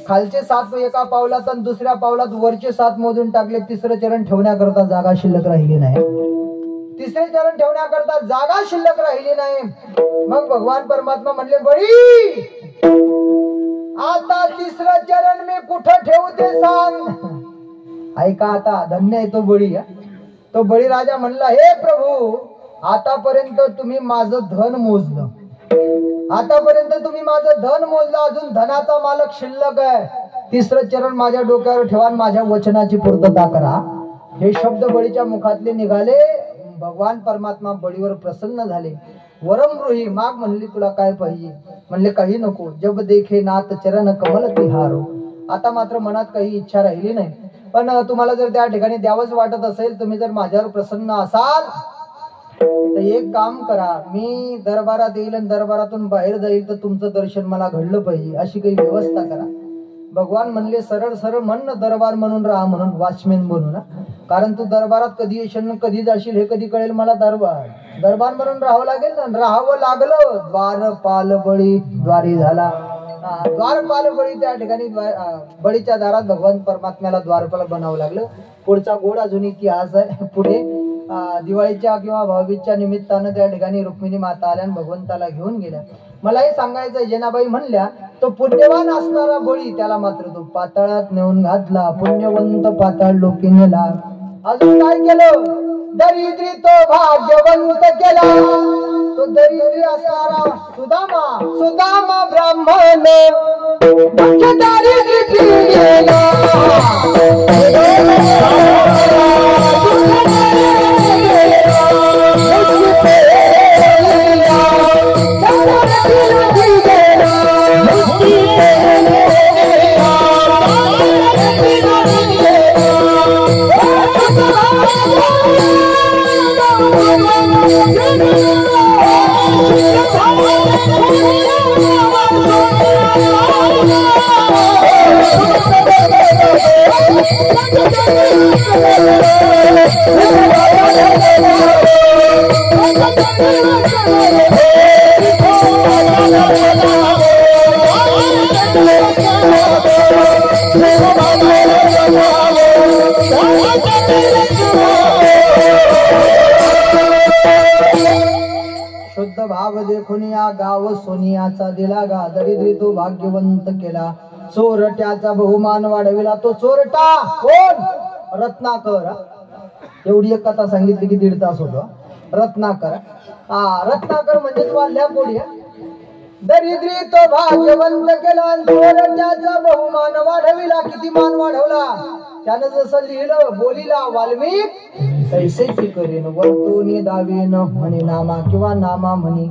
खालचे 7 एका पावलात आणि दुसऱ्या पावलात वरचे 7 मोजून टाकले. तिसरं चरण ठेवण्याकरता जागा शिल्लक राहिली नाही. तिसरे चरण ठेवण्याकरता जागा शिल्लक राहिली नाही. मग भगवान परमात्मा म्हणले बळी आता तिसरं चरण मी कुठं ठेवू ते सांग. ऐका आता धन्य आहे तो बळी. तो बळीराजा म्हणला हे प्रभू आतापर्यंत तुम्ही माझं धन मोजलं, आतापर्यंत तुम्ही माझं धन मोजलं, अजून धनाचा मालक शिल्लक आहे. तिसरं चरण माझ्या डोक्यावर ठेवा आणि माझ्या वचनाची पूर्तता करा. हे शब्द बळीच्या मुखातले निघाले. भगवान परमात्मा बळीवर प्रसन्न झाले. वरमृही माग म्हणली तुला काय पाहिजे? म्हणले काही नको. जब देखे नाथ चरण कमल तिहारो. आता मात्र मनात काही इच्छा राहिली नाही. पण तुम्हाला जर त्या ठिकाणी द्यावंच वाटत असेल, तुम्ही जर माझ्यावर प्रसन्न असाल तर एक काम करा, मी दरबारात येईल आणि दरबारातून बाहेर जाईल तर तुमचं दर्शन मला घडलं पाहिजे, अशी काही व्यवस्था करा. भगवान म्हणले सरळ सरळ म्हण ना दरबार म्हणून राहा, म्हणून वॉचमॅन बनू ना. कारण तू दरबारात कधी येशील कधी जाशील हे कधी कळेल मला. दरबार म्हणून राहावं लागेल ना. राहावं लागलं. द्वारपाल बळी द्वारी झाला. द्वारपाल बळी त्या ठिकाणी बळीच्या दारात भगवान परमात्म्याला द्वारपाल बनावं लागलं. पुढचा गोड अजून इतिहास आहे. पुढे दिवाळीच्या किंवा भाऊबीजच्या निमित्तानं त्या ठिकाणी रुक्मिणी माता आल्या आणि भगवंताला घेऊन गेल्या. मला हे सांगायचं जनाबाई म्हणल्या तो पुण्यवान असणारा बळी त्याला मात्र तो पाताळात नेऊन घातला. पुण्यवंत पाताळ लोकी नेला. अजून काय केलं? दरिद्री तो भाग्यवंत केला. तो दरिद्री असणारा सुदामा ब्राह्मण शुद्ध भाव देखून या गाव सोनियाचा दिला गा. दरिद्री तो भाग्यवंत केला. चोरट्याचा बहुमान वाढविला. तो चोरटा कोण? रत्नाकर. एवढी एक कथा सांगितली की 1.5 तास होतो. रत्नाकर रत्नाकर म्हणजे वाल्या पोळी. दरिद्री तो भाग्यवंत केला. चोरट्याचा बहुमान वाढविला. किती मान वाढवला? त्यानं जसं लिहिलं बोलीला वाल्मिक तैसेची करीन. वर्तुनी दावीन म्हणे नामा किंवा नामा म्हणे.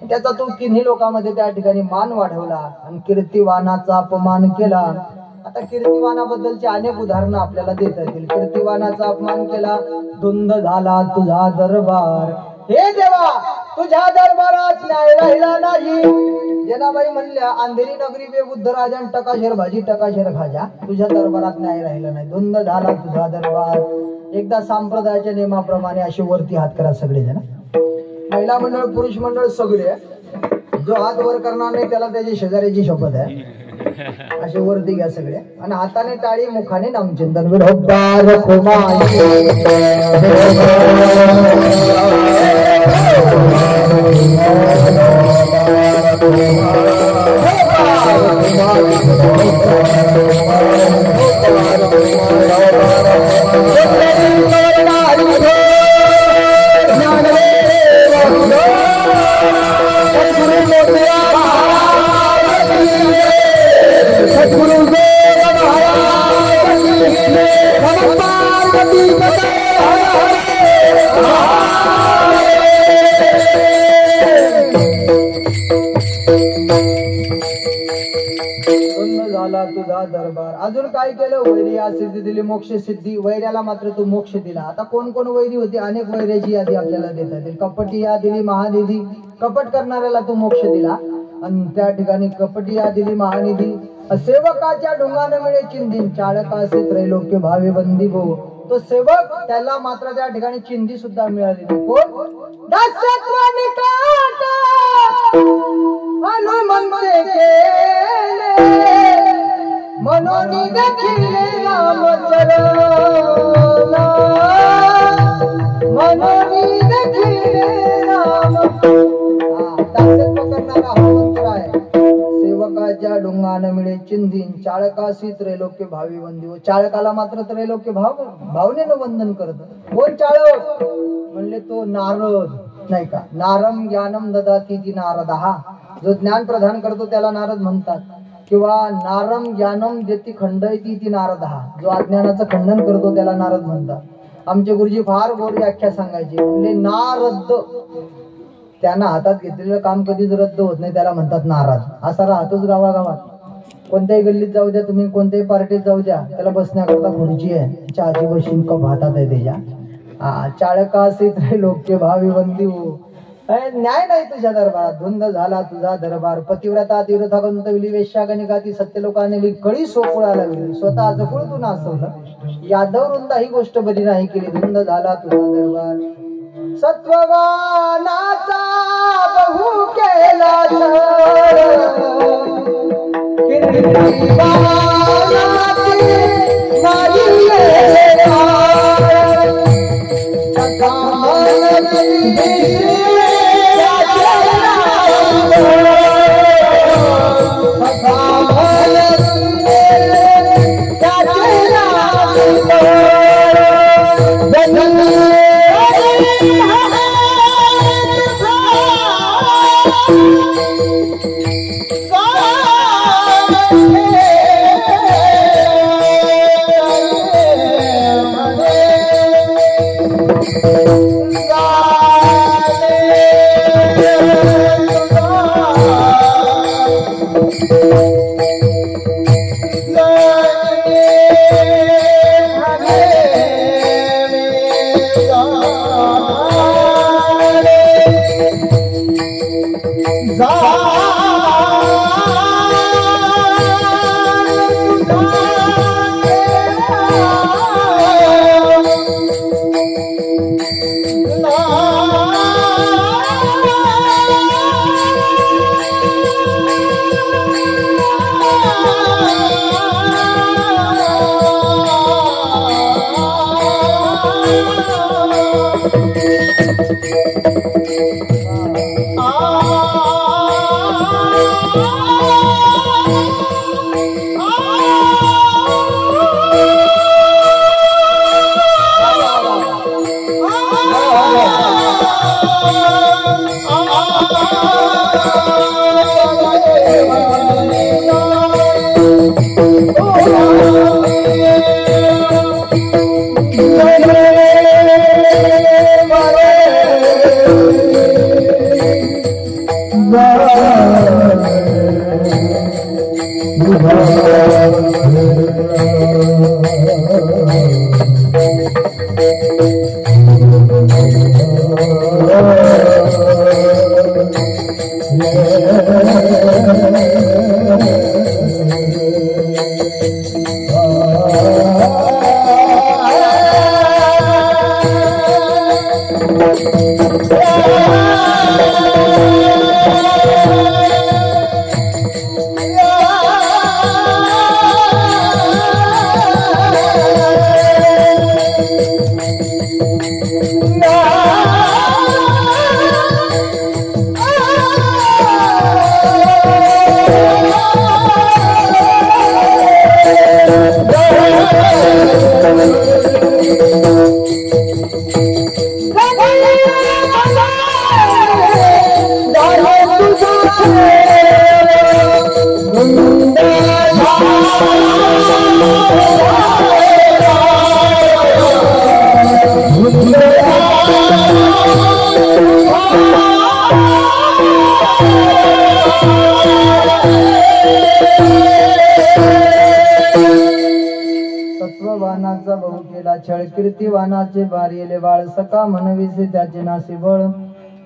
त्याचा तो किन्ही लोकांमध्ये त्या ठिकाणी मान वाढवला आणि कीर्तिवानाचा अपमान केला. आता कीर्तिवानाबद्दलची अनेक उदाहरणं आपल्याला देता येतील. कीर्तिवानाचा अपमान केला. धुंद झाला तुझा दरबार. हे देवा तुझ्या दरबारात न्याय राहिला नाही. जनाबाई म्हणल्या अंधेरी नगरी बेबुद्ध राजन टकाशेर भाजी टकाशेर खाजा. तुझ्या दरबारात न्याय राहिला नाही. धुंद झाला तुझा दरबार. एकदा संप्रदायाच्या नियमाप्रमाणे असे वरती हात करा सगळेजण. महिला मंडळ पुरुष मंडळ सगळे. जो हात वर करणार नाही त्याला त्याची शेजाऱ्याची शपथ आहे. असे वरती घ्या सगळे आणि हाताने टाळी मुखाने नामचिंतन. विढोबार झाला तुझा दरबार. अजून काय केलं? वैर्या सिद्धी दिली, मोक्ष सिद्धी. वैर्याला मात्र तू मोक्ष दिला. आता कोण कोण वैरी होती? अनेक वैर्याची यादी आपल्याला देता येईल. कपटी या दिली, महानिधी. कपट करणाऱ्याला तू मोक्ष दिला. आणि त्या ठिकाणी कपटी या दिली, महानिधी. सेवकाच्या ढोंगाने मिळे चिंधी, चाळकासे त्रैलोक्य भावे बंदी भो. तो सेवक, त्याला मात्र त्या ठिकाणी चिंधी सुद्धा मिळाली. कोण? दासत्व निकाट हनुमंते केले, मनोनी देखिले रामचरण, मनोनी देखिले राम. दासत्व करणारा हा मंत्र आहे. सेवकाच्या डोंगाने मिळे चिंधीन, चाळकासी त्रैलोक्य भावी वंदी. चाळकाला मात्र त्रैलोक्य भावनेनं वंदन करत. कोण चाळक? म्हणले तो नारद, नाही का? नारम ज्ञानम ददाती ती नारद. हा जो ज्ञान प्रदान करतो त्याला नारद म्हणतात. किंवा नारम ज्ञानम देती खंडयती ती नारद. हा जो अज्ञानाचं खंडन करतो त्याला नारद म्हणतात. आमचे गुरुजी फार गोड व्याख्या सांगायचे. म्हणजे नारद, त्यांना हातात घेतलेलं काम कधीच रद्द होत नाही, त्याला म्हणतात नाराज. असा राहतोच गावागावात. कोणत्याही गल्लीत जाऊ द्या तुम्ही, कोणत्याही पार्टीत जाऊ द्या, त्याला बसण्याकरता खुर्ची आहे, चहाची बशीन कप हातात आहे त्याच्या. चाळकासी त्रैलोक्य भावी वंदी हो. न्याय नाही तुझ्या दरबारात. धुंद झाला तुझा दरबार. पतिव्रता तीव्रता गंतविली, वेश्या गणिकाती सत्य लोकांनी कळी सोपुळा लावली. स्वतः जगुळ तू नासवलं. यादव वृंदा ही गोष्ट बरी नाही केली. धुंद झाला तुझा दरबार. सत्ववानाचा बहु केला केला छळ कीर्तिवानाचे बारिले बाळ सका म्हणविसे त्याचे नासे बळ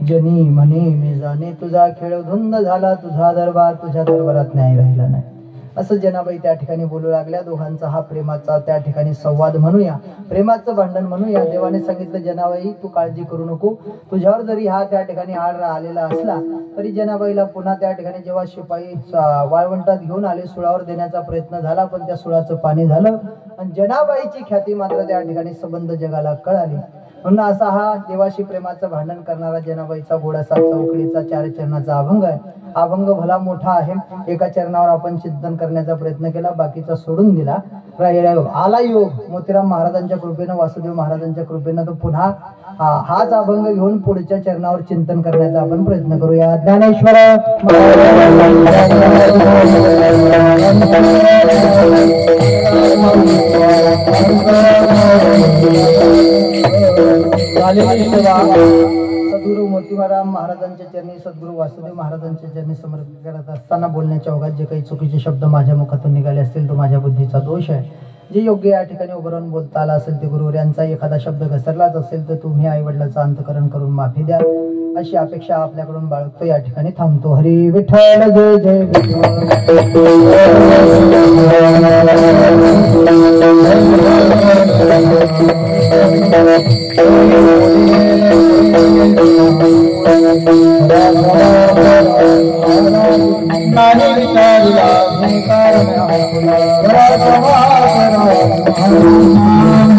जनी म्हणे मी जाणे तुझा खेळ धुंद झाला तुझा दरबार तुझ्या दरबारात न्याय राहिला नाही असं जनाबाई त्या ठिकाणी बोलू लागल्या दोघांचा हा प्रेमाचा त्या ठिकाणी संवाद म्हणूया प्रेमाचं भांडण म्हणूया देवाने सांगितलं जनाबाई तू काळजी करू नको तुझ्यावर जरी हा त्या ठिकाणी आड आलेला असला तरी जनाबाईला पुन्हा त्या ठिकाणी जेव्हा शिपाई वाळवंटात घेऊन आले सुळावर देण्याचा प्रयत्न झाला पण त्या सुळाचं पाणी झालं आणि जनाबाईची ख्याती मात्र त्या ठिकाणी संबंध जगाला कळाली म्हणून असा हा देवाशी प्रेमाचं भांडण करणारा जनाबाईचा गोडासा चौकडीचा 4 चरणाचा अभंग आहे अभंग भला मोठा आहे एका चरणावर आपण चिंतन करण्याचा प्रयत्न केला बाकीचा सोडून दिला आला योग मोतीराम महाराजांच्या कृपेनं वासुदेव महाराजांच्या कृपेनं तो पुन्हा हाच अभंग घेऊन पुढच्या चरणावर चिंतन करण्याचा आपण प्रयत्न करूया ज्ञानेश्वर सद्गुरु मोतीराम महाराजांच्या चरणी सद्गुरु वासुदेव महाराजांच्या चरणी समर्पित करत असताना बोलण्याच्या ओघात जे काही चुकीचे शब्द माझ्या मुखातून निघाले असतील तो माझ्या बुद्धीचा दोष आहे जे योग्य या ठिकाणी उभं राहून बोलता आला असेल ते गुरुवर्यांचा एखादा शब्द घसरलाच असेल तर तुम्ही आई वडिलांचं अंतकरण करून माफी द्या अशी अपेक्षा आपल्याकडून बाळगतो या ठिकाणी थांबतो हरी विठ्ठल जय जय विठ्ठल